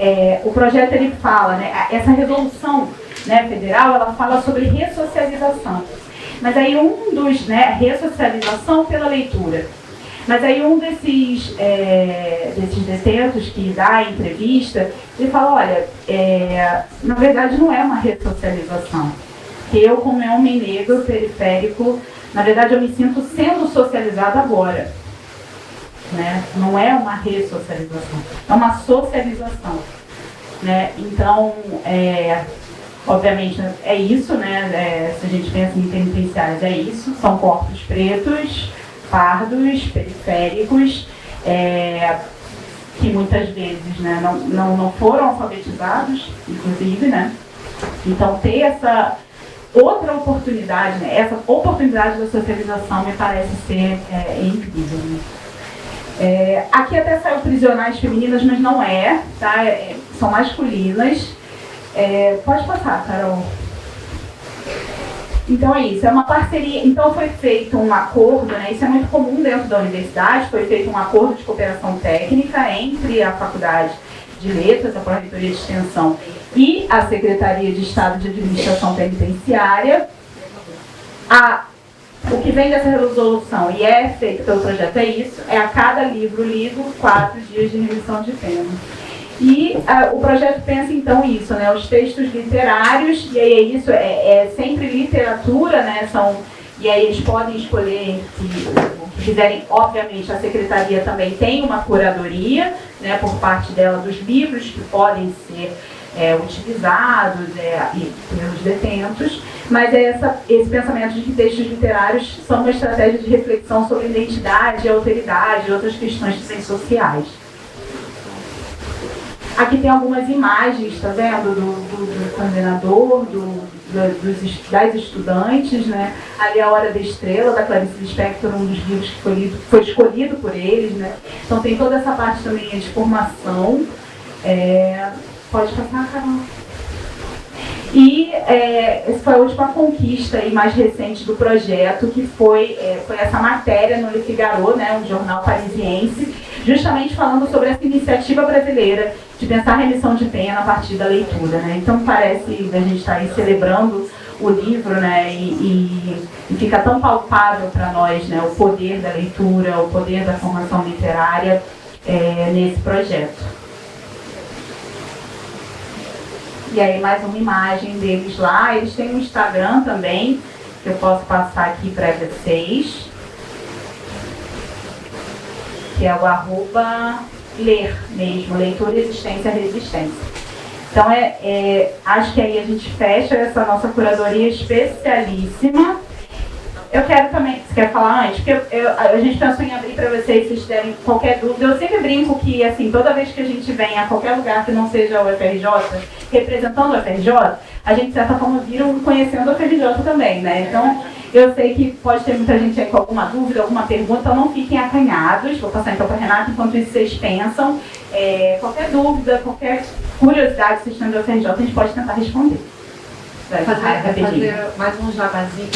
o projeto ele fala, né, essa resolução, né, federal, ela fala sobre ressocialização. Mas aí né, ressocialização pela leitura. Mas aí um desses detentos que dá a entrevista, ele fala, olha, na verdade não é uma ressocialização. Eu, como homem negro, periférico, na verdade eu me sinto sendo socializado agora. Né? Não é uma ressocialização, é uma socialização. Né? Então, obviamente, é isso, né? Se a gente pensa em penitenciários, é isso, são corpos pretos, pardos, periféricos, que muitas vezes, né, não foram alfabetizados, inclusive, né? Então ter essa outra oportunidade, né, essa oportunidade da socialização me parece ser incrível. Né? Aqui até saiu prisionais femininas, mas não tá? São masculinas. Pode passar, Carol. Então é isso, é uma parceria. Então foi feito um acordo, né, isso é muito comum dentro da universidade, foi feito um acordo de cooperação técnica entre a Faculdade de Letras, a Pró-Reitoria de Extensão e a Secretaria de Estado de Administração Penitenciária. O que vem dessa resolução e é feito pelo projeto é isso, a cada livro lido 4 dias de remissão de pena. E o projeto pensa então isso, né, os textos literários, e aí é isso, sempre literatura, né, e aí eles podem escolher o que quiserem. Obviamente a secretaria também tem uma curadoria, né, por parte dela dos livros que podem ser utilizados pelos detentos, mas esse pensamento de que textos literários são uma estratégia de reflexão sobre identidade, alteridade e outras questões também sociais. Aqui tem algumas imagens, tá vendo, do coordenador, das estudantes, né? Ali é A Hora da Estrela, da Clarice Lispector, um dos livros que foi escolhido por eles, né? Então tem toda essa parte também de formação. Pode passar, Carol. E essa foi a última conquista e mais recente do projeto, que foi essa matéria no Le Figaro, né, um jornal parisiense, justamente falando sobre essa iniciativa brasileira de pensar a remissão de pena a partir da leitura, né? Então parece a gente estar aí celebrando o livro, né, e fica tão palpável para nós, né, o poder da leitura, o poder da formação literária nesse projeto. E aí mais uma imagem deles lá. Eles têm um Instagram também, que eu posso passar aqui para vocês, que é o @ler mesmo, leitura, existência, resistência. Então acho que aí a gente fecha essa nossa curadoria especialíssima. Eu quero também, você quer falar antes? Porque a gente pensou em abrir para vocês, se vocês tiverem qualquer dúvida. Eu sempre brinco que, assim, toda vez que a gente vem a qualquer lugar que não seja o UFRJ, representando o UFRJ, a gente, de certa forma, vira conhecendo o UFRJ também, né? Então, eu sei que pode ter muita gente aí com alguma dúvida, alguma pergunta, então não fiquem acanhados. Vou passar então para a Renata, enquanto isso vocês pensam. Qualquer dúvida, qualquer curiosidade que vocês têm do UFRJ, a gente pode tentar responder. Fazer mais um jabazinho.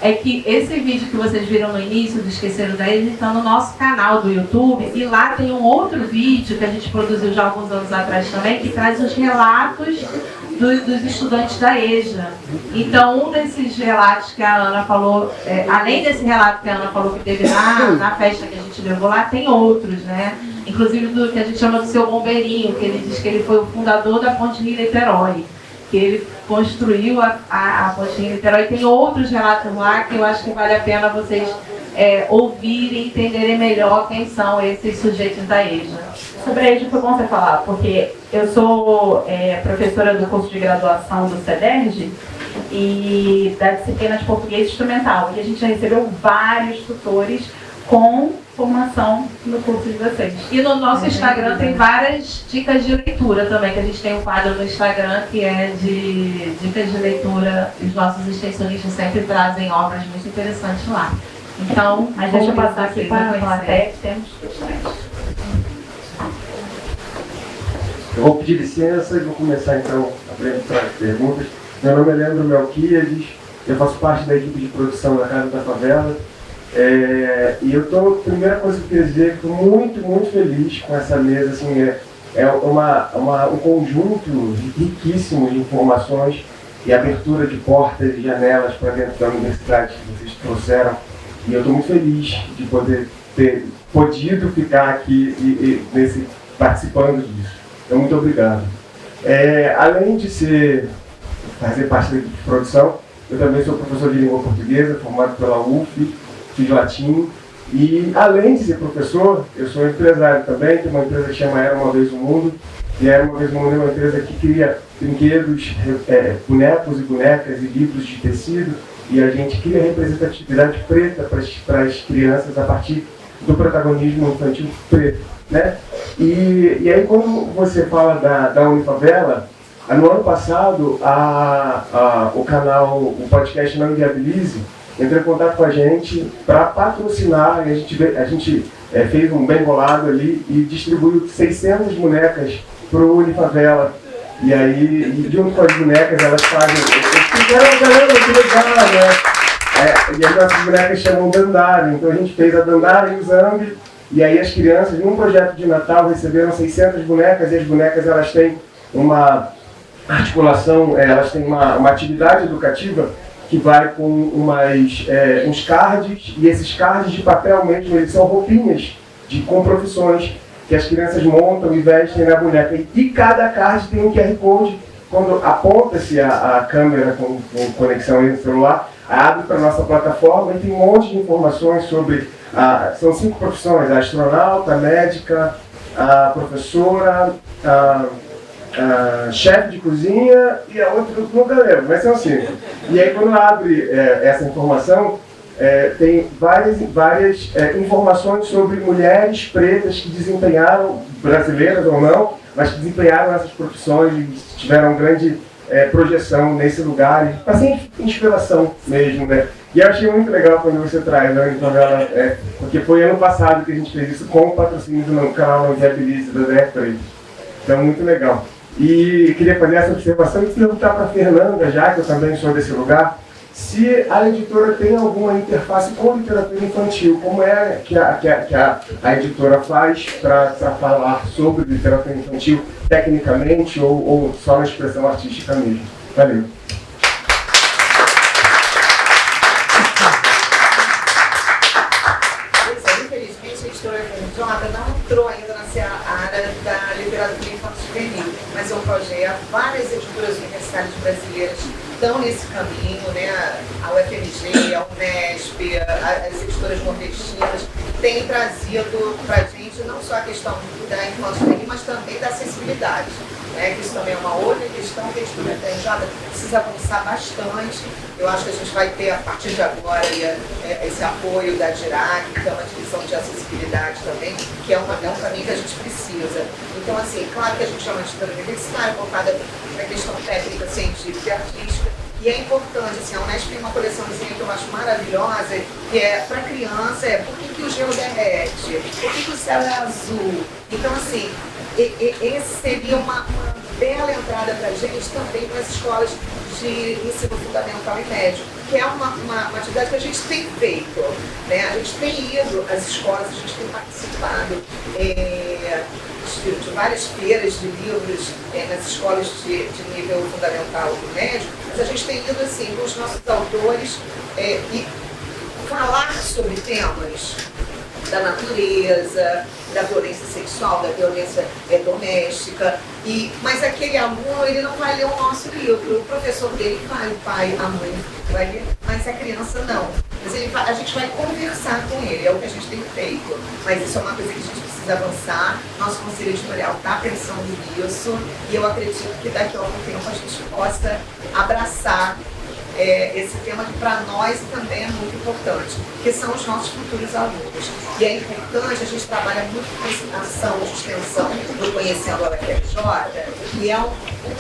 É que esse vídeo que vocês viram no início do Esqueceram da Eja está no nosso canal do YouTube, e lá tem um outro vídeo que a gente produziu já há alguns anos atrás também, que traz os relatos dos estudantes da EJA. Então, um desses relatos que a Ana falou, além desse relato que a Ana falou que teve na festa que a gente levou lá, tem outros, né? Inclusive do que a gente chama do Seu Bombeirinho, que ele diz que ele foi o fundador da Ponte Rio-Niterói, que ele construiu a Ponte Rio-Niterói. Tem outros relatos lá que eu acho que vale a pena vocês ouvirem e entenderem melhor quem são esses sujeitos da EJA. Sobre a EJA foi bom você falar, porque eu sou professora do curso de graduação do CEDERJ e da disciplina de português instrumental, e a gente já recebeu vários tutores com formação no curso de vocês. E no nosso Instagram tem várias dicas de leitura também, que a gente tem um quadro no Instagram que é de dicas de leitura, e os nossos extensionistas sempre trazem obras muito interessantes lá. Então, mas deixa eu passar aqui para a plateia, que temos questões. Eu vou pedir licença e vou começar então abrindo para as perguntas. Meu nome é Leandro Melquiades, eu faço parte da equipe de produção da Casa da Favela. E eu estou, primeira coisa que eu queria dizer, estou muito, muito feliz com essa mesa. Assim, um conjunto riquíssimo de informações e abertura de portas e janelas para dentro da universidade que vocês trouxeram. E eu estou muito feliz de poder ter podido ficar aqui participando disso. Então, muito obrigado. Além de fazer parte da equipe de produção, eu também sou professor de língua portuguesa, formado pela UF, fiz latim, e além de ser professor, eu sou empresário também. Tem uma empresa que chama Era Uma Vez o Mundo, e Era Uma Vez o Mundo é uma empresa que cria brinquedos, bonecos e bonecas e livros de tecido, e a gente cria representatividade preta para as crianças a partir do protagonismo infantil preto, né? E aí, quando você fala da Unifavela, no ano passado, o podcast Não Inviabilize entrou em contato com a gente para patrocinar, e a gente fez um bem bolado ali e distribuiu 600 bonecas para o Unifavela. E aí, junto com as bonecas, elas fazem... Caramba, que legal, né? E as nossas bonecas chamam Dandara, então a gente fez a Dandara e o Zambi, e aí as crianças, num projeto de Natal, receberam 600 bonecas, e as bonecas, elas têm uma articulação, elas têm uma atividade educativa que vai com uns cards, e esses cards de papel mesmo, eles são roupinhas com profissões que as crianças montam e vestem na boneca. E cada card tem um QR Code. Quando aponta-se a câmera com conexão no celular, abre para a nossa plataforma e tem um monte de informações sobre... são 5 profissões: a astronauta, a médica, a professora, chefe de cozinha e a outra eu nunca lembro, mas são 5. E aí quando abre essa informação, tem várias informações sobre mulheres pretas que desempenharam, brasileiras ou não, mas que desempenharam essas profissões e tiveram grande projeção nesse lugar, e assim, inspiração mesmo, né? E eu achei muito legal quando você traz a Unifavela, porque foi ano passado que a gente fez isso com o patrocínio do canal Não Viabilize da DR3. Então, muito legal. E queria fazer essa observação e perguntar para a Fernanda, já que eu também sou desse lugar, se a editora tem alguma interface com literatura infantil, como é que a editora faz para falar sobre literatura infantil tecnicamente ou só na expressão artística mesmo. Valeu. Infelizmente, a editora Jonathan não entrou ainda na área da literatura infantil juvenil, mas é um projeto, várias editoras universitárias brasileiras estão nesse caminho, né? A UFMG, a Unesp, as editoras nordestinas têm trazido para a gente não só a questão da infância juvenil, mas também da acessibilidade, né? Que isso também é uma outra questão que a editora já precisa avançar bastante. Eu acho que a gente vai ter, a partir de agora, esse apoio da DIRAC, que é uma divisão de acessibilidade também, que é um caminho que a gente precisa. Então, assim, claro que a gente é uma editora universitária, focada na questão técnica, científica e artística, e é importante, assim, a Unesp tem uma coleçãozinha que eu acho maravilhosa, que é para criança, por que o gelo derrete? Por que o céu é azul? Então, assim, esse seria uma bela entrada para a gente também para as escolas de ensino fundamental e médio, que é uma atividade que a gente tem feito, né? A gente tem ido às escolas, a gente tem participado de várias feiras de livros nas escolas de nível fundamental e médio, mas a gente tem ido assim com os nossos autores e falar sobre temas da natureza, da violência sexual, da violência doméstica, mas aquele aluno, ele não vai ler o nosso livro, o professor dele vai, o pai, a mãe vai ler, mas a criança não. Mas a gente vai conversar com ele, é o que a gente tem feito, mas isso é uma coisa que a gente precisa avançar. Nosso conselho editorial está pensando nisso, e eu acredito que daqui a algum tempo a gente possa abraçar esse tema que para nós também é muito importante, que são os nossos futuros alunos. E é importante, a gente trabalha muito com a ação de extensão do Conhecendo a UFRJ, e é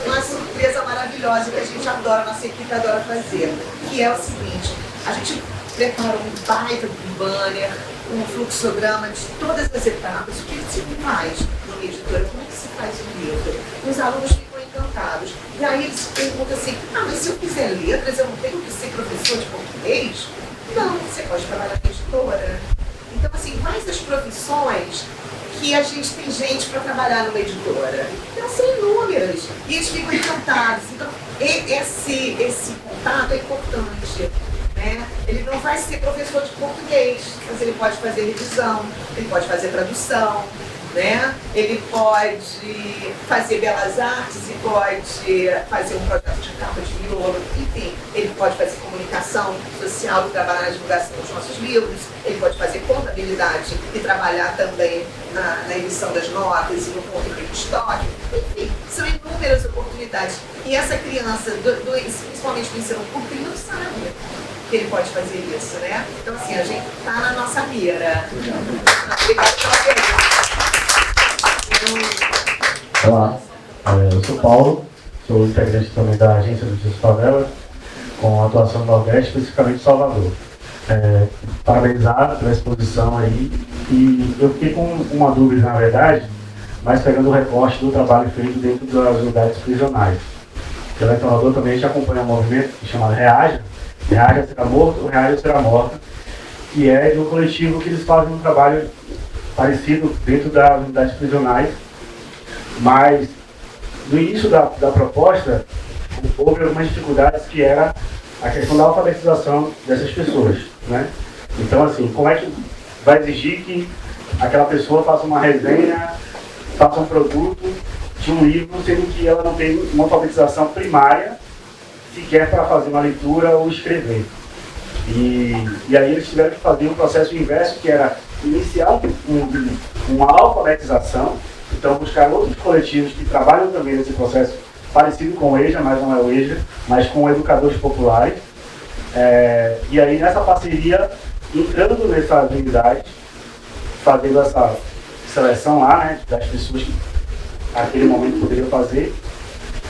uma surpresa maravilhosa que a gente adora, nossa equipe adora fazer, que é o seguinte: a gente prepara um baita de banner, um fluxograma de todas as etapas, o que se faz numa editora, como que se faz um livro. Os alunos ficam encantados. E aí eles perguntam assim: mas se eu fizer letras, eu não tenho que ser professor de português? Não, você pode trabalhar na editora. Então, assim, quais as profissões que a gente tem gente para trabalhar numa editora? Então, são inúmeras. E eles ficam encantados. Então, esse contato é importante. Né? Ele não vai ser professor de português, mas ele pode fazer revisão, ele pode fazer tradução, né? Ele pode fazer belas artes e pode fazer um projeto de capa de miolo, enfim, ele pode fazer comunicação social e trabalhar na divulgação dos nossos livros, ele pode fazer contabilidade e trabalhar também na edição das notas e no ponto de estoque, enfim, são inúmeras oportunidades. E essa criança, principalmente do ensino público, ele não sabe que ele pode fazer isso, né? Então, assim, a gente está na nossa mira. Obrigada pela pergunta. Olá, eu sou Paulo, sou integrante também da Agência do Justiça Favela, com atuação no Nordeste, especificamente em Salvador. Parabenizar pela exposição aí, e eu fiquei com uma dúvida, na verdade, mas pegando o recorte do trabalho feito dentro das unidades prisionais. Porque lá em Salvador também a gente acompanha um movimento chamado Reaja será morto, Reaja será morta, que é de um coletivo que eles fazem um trabalho parecido dentro das unidades prisionais, mas no início da proposta houve algumas dificuldades, que era a questão da alfabetização dessas pessoas, né? Então, assim, como é que vai exigir que aquela pessoa faça uma resenha, faça um produto de um livro, sendo que ela não tem uma alfabetização primária sequer para fazer uma leitura ou escrever? E aí eles tiveram que fazer um processo inverso, que era iniciar uma alfabetização Então, buscar outros coletivos que trabalham também nesse processo parecido com o EJA, mas não é o EJA, mas com educadores populares. E aí, nessa parceria, entrando nessas unidades, fazendo essa seleção lá, né, das pessoas que naquele momento poderiam fazer.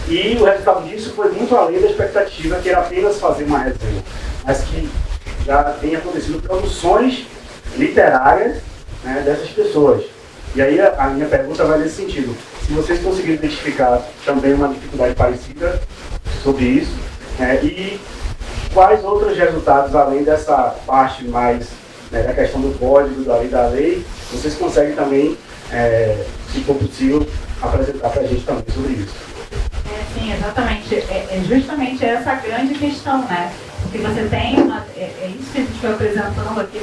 E o resultado disso foi muito além da expectativa, que era apenas fazer uma resenha, mas que já tem acontecido produções literárias, né, dessas pessoas. E aí a minha pergunta vai nesse sentido. Se vocês conseguirem identificar também uma dificuldade parecida sobre isso, e quais outros resultados, além dessa parte mais, né, da questão do código, da lei, vocês conseguem também, se for possível, apresentar para a gente também sobre isso? Sim, exatamente. É justamente essa grande questão, né? Porque você tem isso que a gente foi apresentando aqui,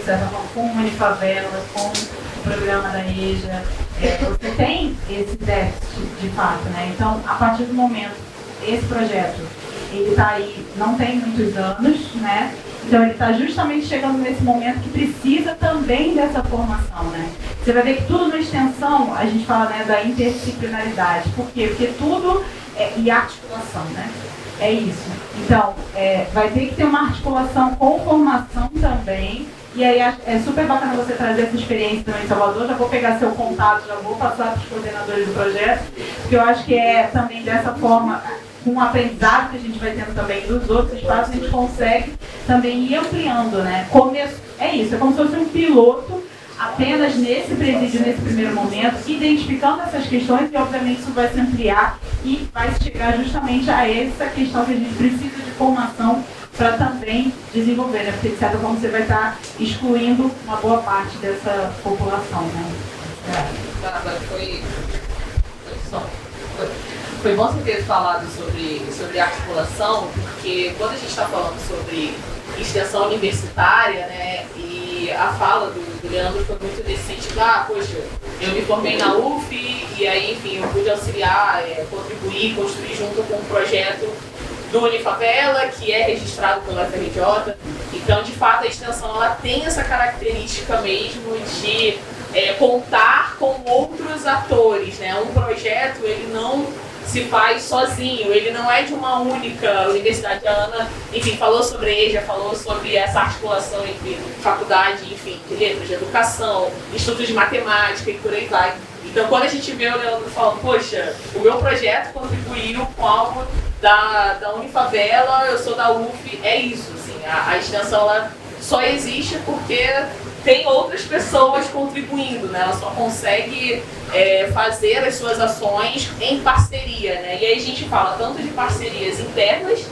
com o Unifavelas, com o programa da EJA, você tem esse déficit de fato, né? Então, a partir do momento, esse projeto, ele está aí, não tem muitos anos, né? Então, ele está justamente chegando nesse momento que precisa também dessa formação, né? Você vai ver que tudo na extensão, a gente fala, né, da interdisciplinaridade. Por quê? Porque tudo e articulação, né? É isso. Então, vai ter que ter uma articulação com formação também. E aí é super bacana você trazer essa experiência também em Salvador. Já vou pegar seu contato, já vou passar para os coordenadores do projeto, porque eu acho que também dessa forma, com o aprendizado que a gente vai tendo também dos outros espaços, a gente consegue também ir ampliando, né? É isso, é como se fosse um piloto apenas nesse presídio, nesse primeiro momento, identificando essas questões, e obviamente isso vai se ampliar e vai chegar justamente a essa questão que a gente precisa de formação para também desenvolver, né? Porque de certa forma você vai estar excluindo uma boa parte dessa população, né? Bárbara, foi bom você ter falado sobre articulação, porque quando a gente está falando sobre extensão universitária, né, e a fala do Leandro foi muito nesse sentido, poxa, eu me formei na UF e aí, enfim, eu pude auxiliar, contribuir, construir junto com um projeto do Unifavela, que é registrado pela FRJ. Então, de fato, a extensão ela tem essa característica mesmo de contar com outros atores, né? Um projeto, ele não se faz sozinho, ele não é de uma única universidade. A Ana, enfim, falou sobre EJA, falou sobre essa articulação entre faculdade, enfim, de letras, de educação, institutos de matemática e por aí vai. Então, quando a gente vê o Leandro falando, poxa, o meu projeto contribuiu com algo da Unifavela, eu sou da UF, é isso, assim, a extensão ela só existe porque tem outras pessoas contribuindo, né? Ela só consegue fazer as suas ações em parceria, né? E aí a gente fala tanto de parcerias internas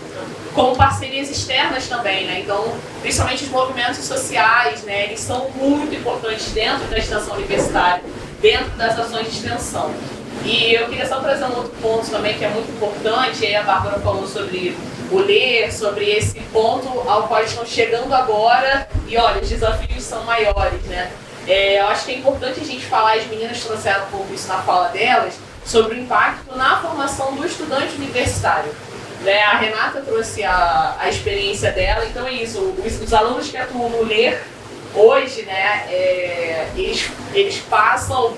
como parcerias externas também, né? Então, principalmente os movimentos sociais, né? Eles são muito importantes dentro da extensão universitária, dentro das ações de extensão. E eu queria só trazer um outro ponto também que é muito importante, e aí a Bárbara falou sobre o ler, sobre esse ponto ao qual estão chegando agora, e olha, os desafios são maiores, né? Eu acho que é importante a gente falar, as meninas trouxeram um pouco isso na fala delas, sobre o impacto na formação do estudante universitário. Né? A Renata trouxe a experiência dela, então é isso, os alunos que atuam no ler hoje, né, eles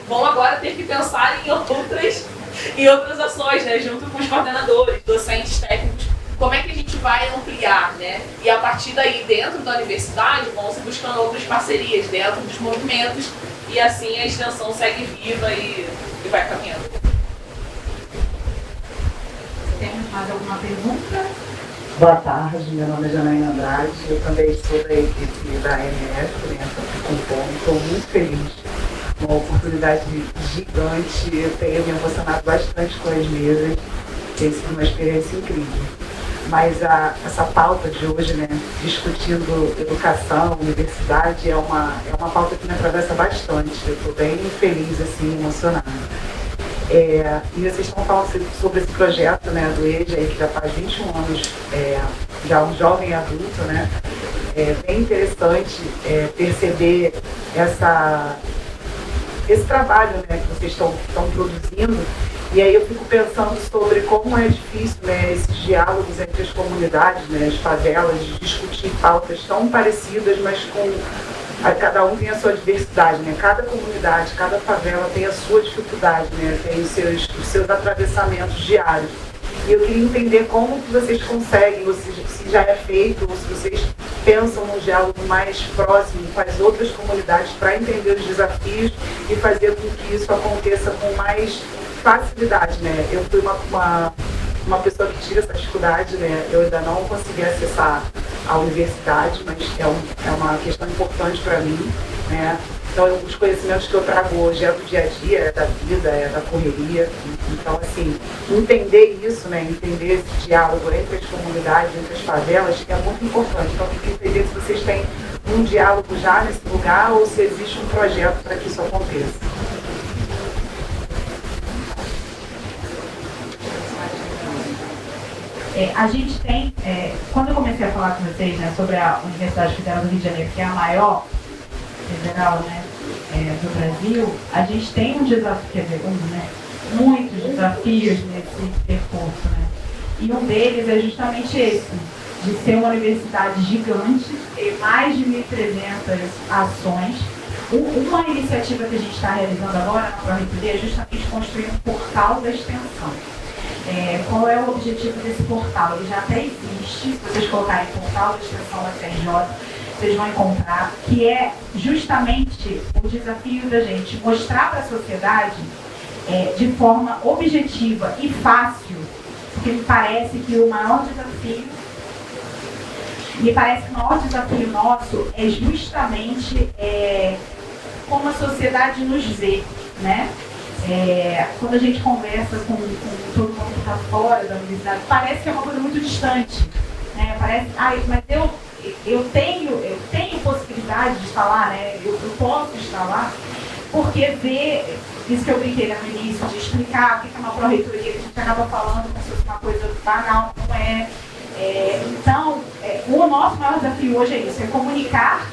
vão agora ter que pensar em outras ações, né, junto com os coordenadores, docentes, técnicos, como é que a gente vai ampliar, né? E a partir daí, dentro da universidade, vão se buscando outras parcerias dentro dos movimentos, e assim a extensão segue viva e vai caminhando. Temos mais alguma pergunta? Boa tarde, meu nome é Janaína Andrade, eu também sou da equipe da AMF, né, estou muito feliz, uma oportunidade gigante, eu tenho me emocionado bastante com as mesas, tem sido uma experiência incrível. Mas essa pauta de hoje, né, discutindo educação, universidade, é uma pauta que me atravessa bastante, eu estou bem feliz, assim, emocionada. E vocês estão falando sobre esse projeto, né, do EJA, que já faz 21 anos, já um jovem adulto, né? É bem interessante perceber esse trabalho, né, que vocês estão produzindo. E aí eu fico pensando sobre como é difícil, né, esses diálogos entre as comunidades, né, as favelas, de discutir pautas tão parecidas, mas com cada um tem a sua diversidade, né? Cada comunidade, cada favela tem a sua dificuldade, né? Tem os seus atravessamentos diários. E eu queria entender como que vocês conseguem, ou se já é feito, ou se vocês pensam num diálogo mais próximo com as outras comunidades para entender os desafios e fazer com que isso aconteça com mais facilidade, né? Eu fui uma pessoa que tive essa dificuldade, né? Eu ainda não consegui acessar a universidade, mas é uma questão importante para mim, né? Então, os conhecimentos que eu trago hoje é do dia a dia, é da vida, é da correria. Então, assim, entender isso, né? Entender esse diálogo entre as comunidades, entre as favelas, é muito importante. Então, eu queria entender se vocês têm um diálogo já nesse lugar ou se existe um projeto para que isso aconteça. A gente tem, quando eu comecei a falar com vocês, né, sobre a Universidade Federal do Rio de Janeiro, que é a maior federal, né, do Brasil, a gente tem um desafio, quer dizer, muitos desafios nesse percurso, né? E um deles é justamente esse, de ser uma universidade gigante, ter mais de 1.300 ações. Uma iniciativa que a gente está realizando agora na ProReitoria é justamente construir um portal da extensão. Qual é o objetivo desse portal? Ele já até existe, se vocês colocarem portal da extensão da FRJ, vocês vão encontrar, que é justamente o desafio da gente mostrar para a sociedade de forma objetiva e fácil, porque me parece que o maior desafio nosso é justamente como a sociedade nos vê, né? Quando a gente conversa com todo mundo que está fora da universidade, parece que é uma coisa muito distante, né? Parece, mas eu tenho possibilidade de estar lá, né? Eu posso estar lá, porque ver isso que eu brinquei no início, de explicar o que é uma pró-reitoria, que a gente acaba falando como se fosse uma coisa banal, não é. Então, o nosso maior desafio hoje é isso, é comunicar,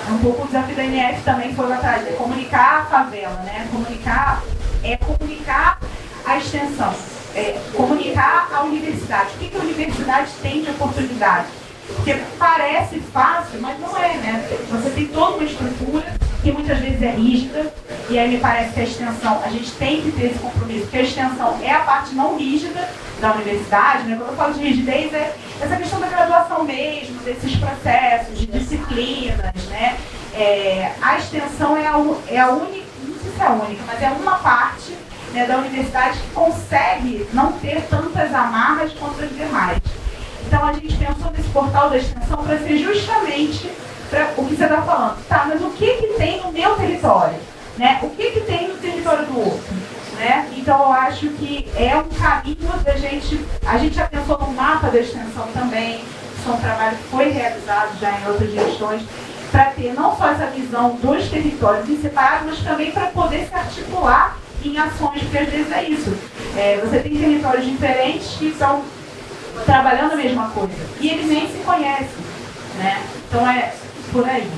um pouco o desafio da NF também foi lá atrás, é comunicar a favela, né? Comunicar a extensão, comunicar a universidade. O que a universidade tem de oportunidade? Porque parece fácil, mas não é, né? Você tem toda uma estrutura que muitas vezes é rígida, e aí me parece que a extensão, a gente tem que ter esse compromisso, porque a extensão é a parte não rígida da universidade, né? Quando eu falo de rigidez, é essa questão da graduação mesmo, desses processos, de disciplinas, né? A extensão é a única, não sei se é a única, mas é uma parte, né, da universidade que consegue não ter tantas amarras quanto as demais. Então a gente pensou nesse portal da extensão para ser justamente para o que você está falando. Tá, mas o que tem no meu território? Né? O que tem no território do outro? Né? Então eu acho que é um caminho da gente. A gente já pensou no mapa da extensão também. Isso é um trabalho que foi realizado já em outras gestões, para ter não só essa visão dos territórios em separado, mas também para poder se articular em ações, porque às vezes é isso. Você tem territórios diferentes que estão trabalhando a mesma coisa e eles nem se conhecem, né? Então é por aí.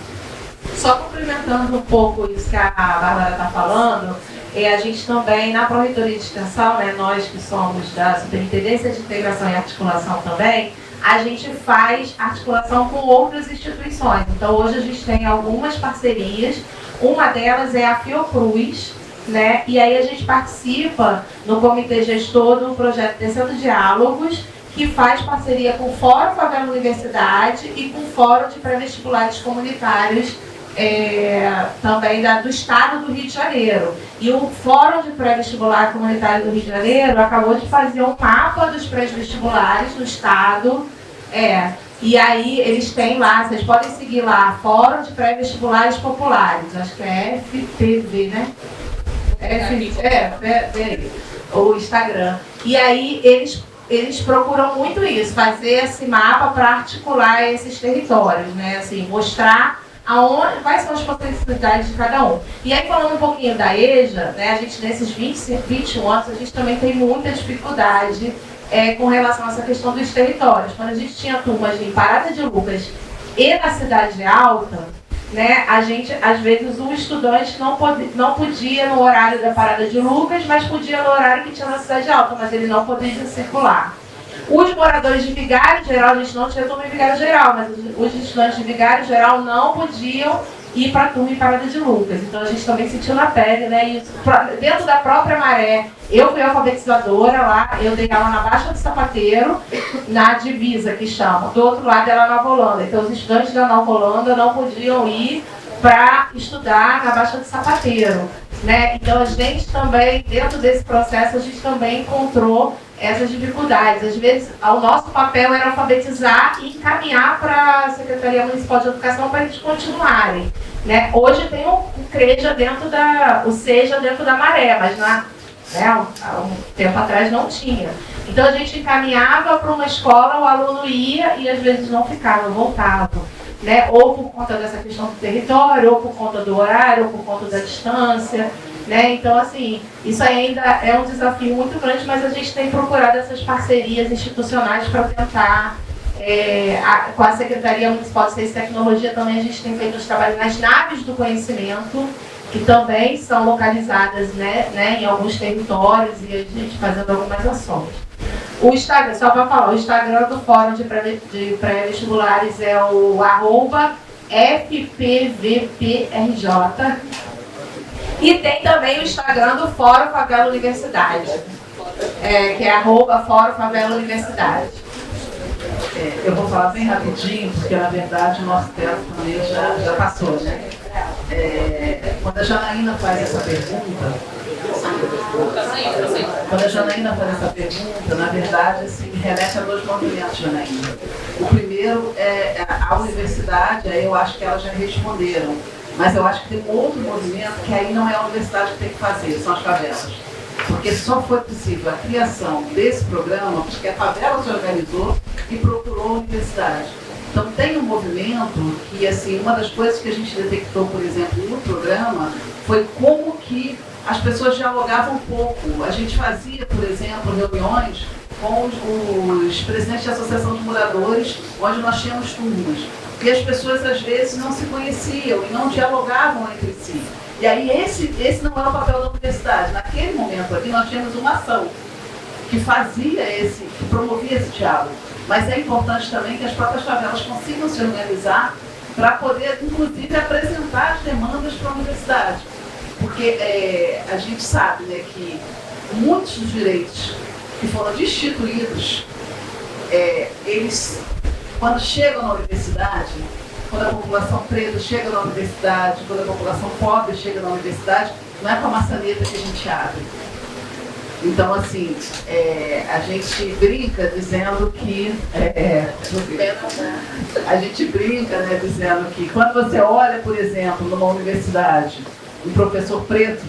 Só complementando um pouco isso que a Bárbara está falando, a gente também, na Pró-Reitoria de Extensão, né, nós que somos da Superintendência de Integração e Articulação também, a gente faz articulação com outras instituições. Então hoje a gente tem algumas parcerias, uma delas é a Fiocruz, né? E aí a gente participa no comitê gestor do projeto Tecendo Diálogos, que faz parceria com o Fórum Favela Universidade e com o Fórum de Pré-Vestibulares Comunitários também do Estado do Rio de Janeiro. E o Fórum de Pré-Vestibular Comunitário do Rio de Janeiro acabou de fazer um mapa dos pré-vestibulares no Estado. E aí eles têm lá, vocês podem seguir lá, Fórum de Pré-Vestibulares Populares, acho que é FPV, né? O Instagram. E aí eles procuram muito isso, fazer esse mapa para articular esses territórios, né? Assim, mostrar quais são as potencialidades de cada um. E aí, falando um pouquinho da EJA, né, a gente nesses 21 anos, a gente também tem muita dificuldade com relação a essa questão dos territórios. Quando a gente tinha turmas em Parada de Lucas e na Cidade Alta, né, a gente, às vezes, o estudante não podia no horário da Parada de Lucas, mas podia no horário que tinha na Cidade Alta, mas ele não podia circular. Os moradores de Vigário Geral, a gente não tinha turma em Vigário Geral, mas os estudantes de Vigário Geral não podiam ir para a turma em Parada de Lucas. Então a gente também sentiu na pele, né? E dentro da própria Maré, eu fui alfabetizadora lá, eu dei aula na Baixa do Sapateiro, na divisa que chama. Do outro lado era a Nova Holanda. Então os estudantes da Nova Holanda não podiam ir para estudar na Baixa do Sapateiro, né? Então a gente também, dentro desse processo, a gente também encontrou essas dificuldades. Às vezes, o nosso papel era alfabetizar e encaminhar para a Secretaria Municipal de Educação para eles continuarem, né? Hoje tem o CREJA dentro o SEJA dentro da Maré, mas há um tempo atrás não tinha. Então a gente encaminhava para uma escola, o aluno ia e às vezes não ficava, voltava, né? Ou por conta dessa questão do território, ou por conta do horário, ou por conta da distância, né? Então, assim, isso ainda é um desafio muito grande, mas a gente tem procurado essas parcerias institucionais para tentar, com a Secretaria Municipal de Ciência e Tecnologia também a gente tem feito os trabalhos nas naves do conhecimento, que também são localizadas, né, em alguns territórios, e a gente fazendo algumas ações. O Instagram, só para falar, o Instagram do Fórum de Pré-Vestibulares é o @FPVPRJ. E tem também o Instagram do Fórum Favela Universidade, que é @Fórum Favela Universidade. Eu vou falar bem rapidinho, porque na verdade o nosso tempo também já passou, né? Quando a Janaína faz essa pergunta, na verdade, assim, remete a dois movimentos, Janaína. O primeiro é a universidade, aí eu acho que elas já responderam. Mas eu acho que tem um outro movimento que aí não é a universidade que tem que fazer, são as favelas. Porque só foi possível a criação desse programa porque a favela se organizou e procurou a universidade. Então tem um movimento que, assim, uma das coisas que a gente detectou, por exemplo, no programa, foi como que as pessoas dialogavam um pouco. A gente fazia, por exemplo, reuniões com os presidentes de associação de moradores, onde nós tínhamos turmas. E as pessoas, às vezes, não se conheciam e não dialogavam entre si. E aí, esse não é o papel da universidade. Naquele momento aqui, nós tínhamos uma ação que que promovia esse diálogo. Mas é importante também que as próprias favelas consigam se organizar para poder, inclusive, apresentar as demandas para a universidade. Porque a gente sabe, né, que muitos dos direitos que foram destituídos, eles, quando chegam na universidade, quando a população preta chega na universidade, quando a população pobre chega na universidade, não é com a maçaneta que a gente abre. Então, assim, a gente brinca dizendo que... a gente brinca, né, dizendo que quando você olha, por exemplo, numa universidade, um professor preto,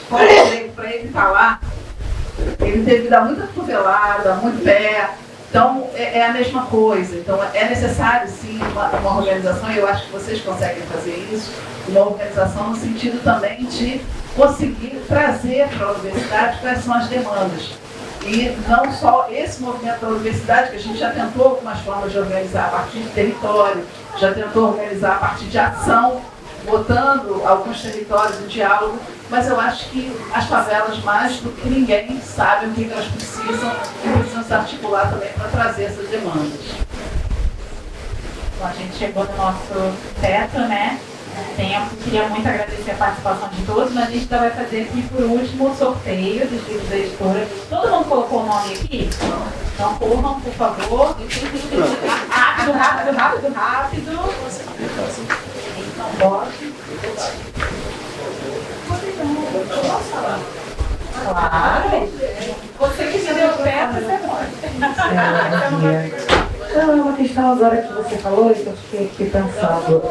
para ele falar, ele teve que dar muita cotovelada, muito pé. Então, é a mesma coisa. Então, é necessário, sim, uma organização, e eu acho que vocês conseguem fazer isso, uma organização no sentido também de conseguir trazer para a universidade quais são as demandas. E não só esse movimento da universidade, que a gente já tentou algumas formas de organizar a partir de território, já tentou organizar a partir de ação, botando alguns territórios em diálogo, mas eu acho que as favelas, mais do que ninguém, sabem o que elas precisam e precisam se articular também para trazer essas demandas. Bom, a gente chegou no nosso teto, né? Tempo. Queria muito agradecer a participação de todos, mas a gente ainda vai fazer aqui por último o sorteio dos livros da editora. Todo mundo colocou o nome aqui? Então corram, por favor. Rápido. Então, bote. Claro. Você que se deu perto, você pode. Não, é uma questão agora que você falou e que eu fiquei aqui pensando.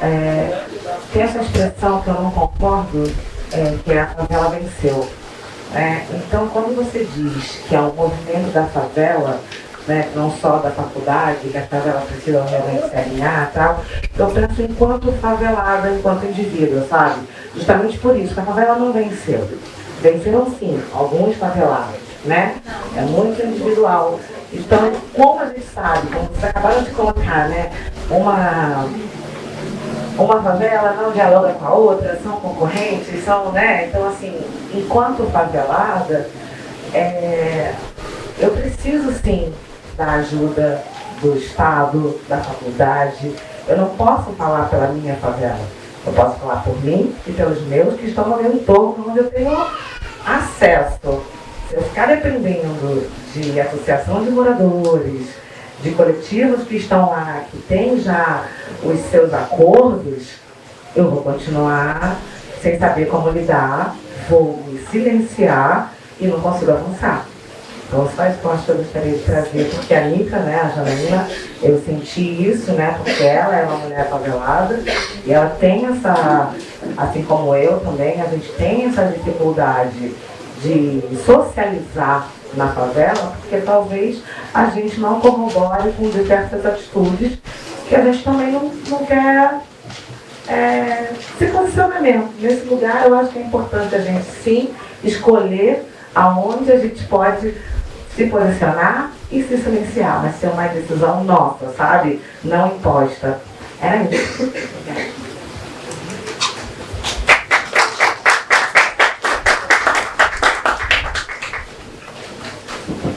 Tem essa expressão que eu não concordo, que a favela venceu. Então, quando você diz que é um movimento da favela, né, não só da faculdade, que a favela precisa realmente se alinhar e tal, eu penso enquanto favelada, enquanto indivíduo, sabe? Justamente por isso, que a favela não venceu. Venceram sim, alguns favelados, né? É muito individual. Então, como a gente sabe, como vocês acabaram de colocar, né? Uma favela não dialoga com a outra, são concorrentes, são, né? Então, assim, enquanto favelada, eu preciso sim da ajuda do Estado, da faculdade. Eu não posso falar pela minha favela. Eu posso falar por mim e pelos meus que estão no meu entorno, onde eu tenho acesso. Se eu ficar dependendo de associação de moradores, de coletivos que estão lá, que têm já os seus acordos, eu vou continuar sem saber como lidar, vou me silenciar e não consigo avançar. Então, os pais que eu gostaria de trazer, porque a Nica, né, a Janaína, eu senti isso, né, porque ela é uma mulher favelada e ela tem essa, assim como eu também, a gente tem essa dificuldade de socializar na favela, porque talvez a gente não corrobore com diversas atitudes que a gente também não quer se posicionar mesmo. Nesse lugar, eu acho que é importante a gente, sim, escolher aonde a gente pode se posicionar e se silenciar, mas ser uma decisão nossa, sabe? Não imposta. Era isso.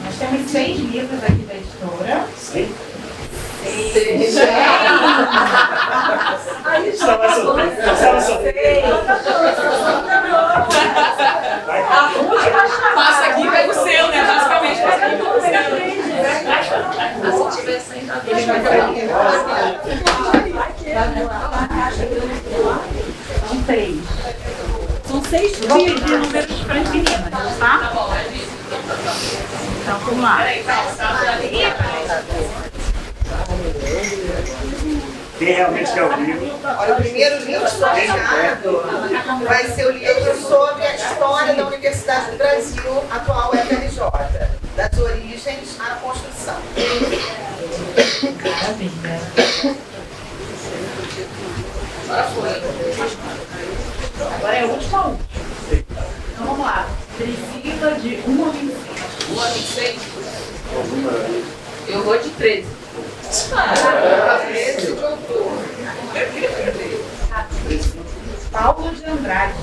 Nós temos 6 livros aqui da editora. Sim. Aí estava Passa aqui e pega o seu, né? Basicamente, passa aqui e pega o seu. Se tiver sem São 3. São 6 tipos de números para as meninas, tá? Tá bom, é isso. Então, vamos lá. Quem realmente quer o livro? Olha, o primeiro livro sorteado vai ser o livro sobre a história da Universidade do Brasil, atual FRJ, das origens à construção. Maravilha. Agora foi. Agora é a última. Então vamos lá. Precisa de 1 a 26. 1 a 26? Eu vou de 13. 13 de outubro. Paulo de Andrade.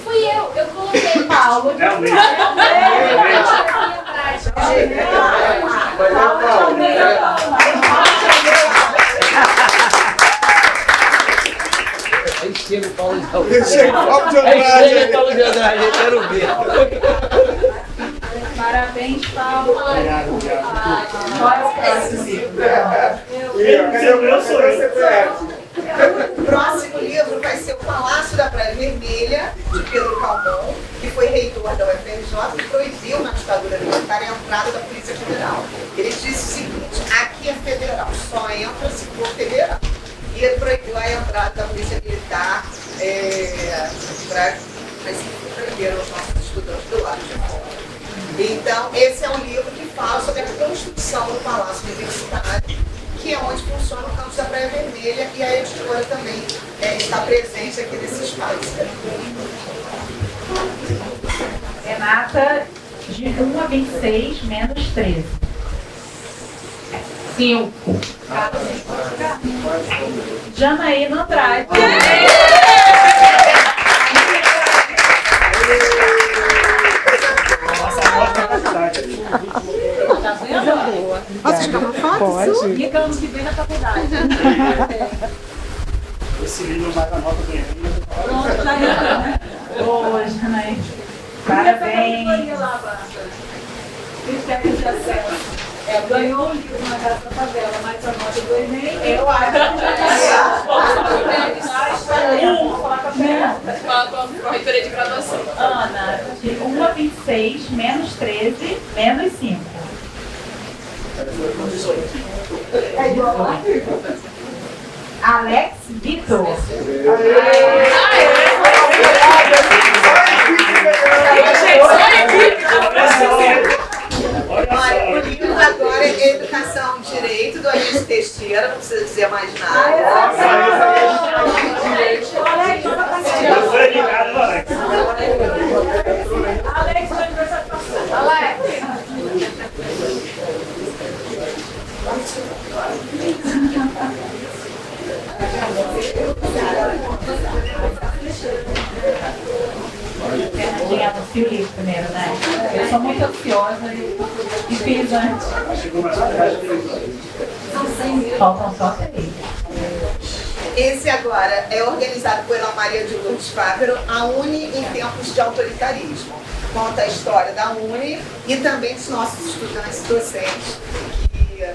Fui eu coloquei Paulo. Realmente. Aí chega o Paulo de Andrade. Aí chega o Paulo de Andrade. Aí chega o Paulo de Andrade, eu quero ver. Parabéns, Paulo. Obrigado. Qual é o próximo livro? Cadê o meu sonho? O próximo livro vai ser O Palácio da Praia Vermelha, de Pedro Calmon, que foi reitor da UFRJ e proibiu na ditadura militar a entrada da Polícia Federal. Ele disse o seguinte: aqui é federal, só entra se for federal. E ele proibiu a entrada da Polícia Militar para proibir os nossos estudantes do lado de fora. Então, esse é um livro que fala sobre a construção do Palácio Universitário, que é onde funciona o campus da Praia Vermelha, e a editora também está presente aqui nesse espaço. Renata, de 1 a 26, menos 13. 5. Janaína Andrade. Tá vendo? Posso tirar uma foto? Pode. Fica ano que vem na faculdade. Esse livro vai na nota ganhando. Pronto, já é. Boa, Janaína. Parabéns. Critérios de acesso. Ganhou o livro na Casa da Favela, mas a nota do Enem. Eu acho Com a reitoria de graduação. Ana, de 1 a 26, menos 13, menos 5. Alex Vitor. Olha, o livro agora é Educação e Direito, do Alex Teixeira, não precisa dizer mais nada. Foi ligado, Alex. Alex, foi aniversário passado. Alex. Fernandinha, anuncia o livro primeiro. E fiz antes. Faltam só 3. Esse agora é organizado pela Maria de Lourdes Fávero, a UNE em tempos de autoritarismo. Conta a história da UNE e também dos nossos estudantes docentes que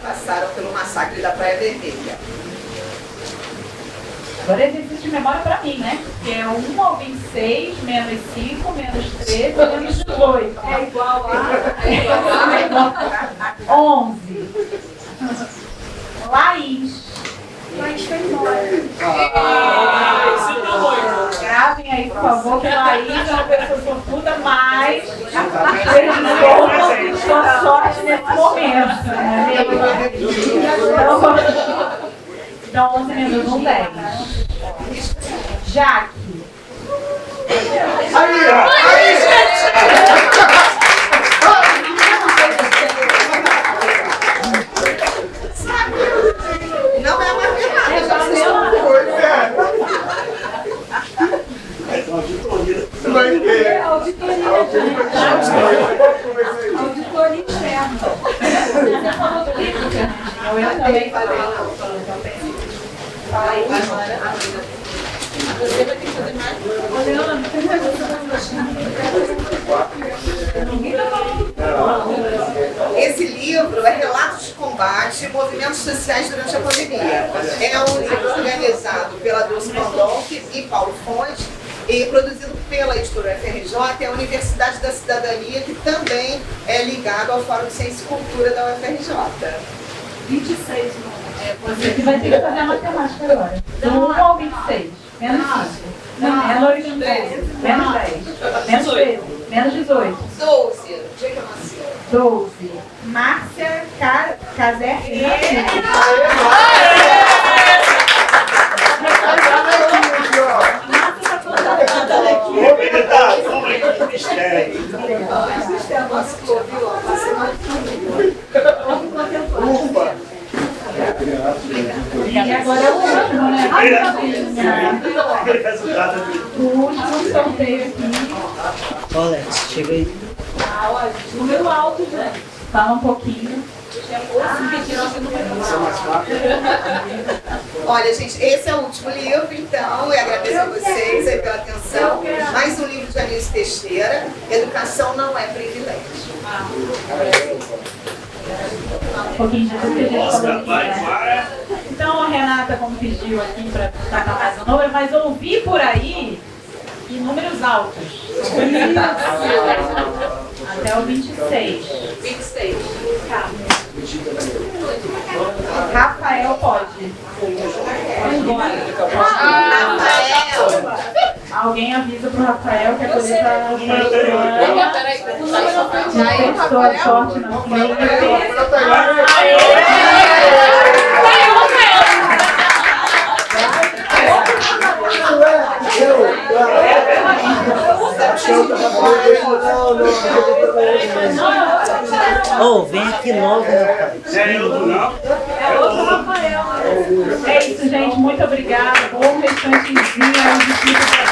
passaram pelo massacre da Praia Vermelha. Agora é exercício de memória para mim, né? Que é 1 ao 26, menos 5, menos 13, menos 18. É igual a 11. Laís. Laís foi embora. Gravem aí, por favor, que Laís é uma pessoa sortuda, mas desperdiçou sua sorte nesse momento. Né? Então, 11 menos 1, 10. Jaque. Aí, gente! Não é matemática, É auditoria. Vai ter. Auditoria. Auditoria interna. Você falou do livro, eu também falei. Fala aí agora. Você vai ter que fazer mais? Esse livro é Relatos de Combate e Movimentos Sociais durante a Pandemia. É um livro organizado pela Dulce Pandolfi e Paulo Fonte e produzido pela editora FRJ e a Universidade da Cidadania, que também é ligado ao Fórum de Ciência e Cultura da UFRJ. 26, você vai ter que fazer a matemática agora. Do 1 ao 26. Menos 5. Menos 10. Menos 10. Menos 13. Menos 18. 12. Dia que eu nasci. 12. Márcia Caser. Vou militar, vamos no mistério. E agora é o último, né? O último sorteio aqui. Olha, chega aí. Número alto, né? Fala um pouquinho. Olha, gente, esse é o último livro, então, eu agradeço a vocês aí pela atenção. Mais um livro de Anísio Teixeira, Educação Não é Privilégio. Um pouquinho de tudo que a gente falou aqui, né? Então a Renata, como pediu aqui para destacar mais um número, mas ouvi por aí e números altos. Até o 26. 26. Rafael pode. Rafael! Alguém avisa pro Rafael que a coisa está Testou a sorte na Oh, vem aqui logo, rapaz. É outro Rafael. É isso, gente. Muito obrigada. Bom restantezinho.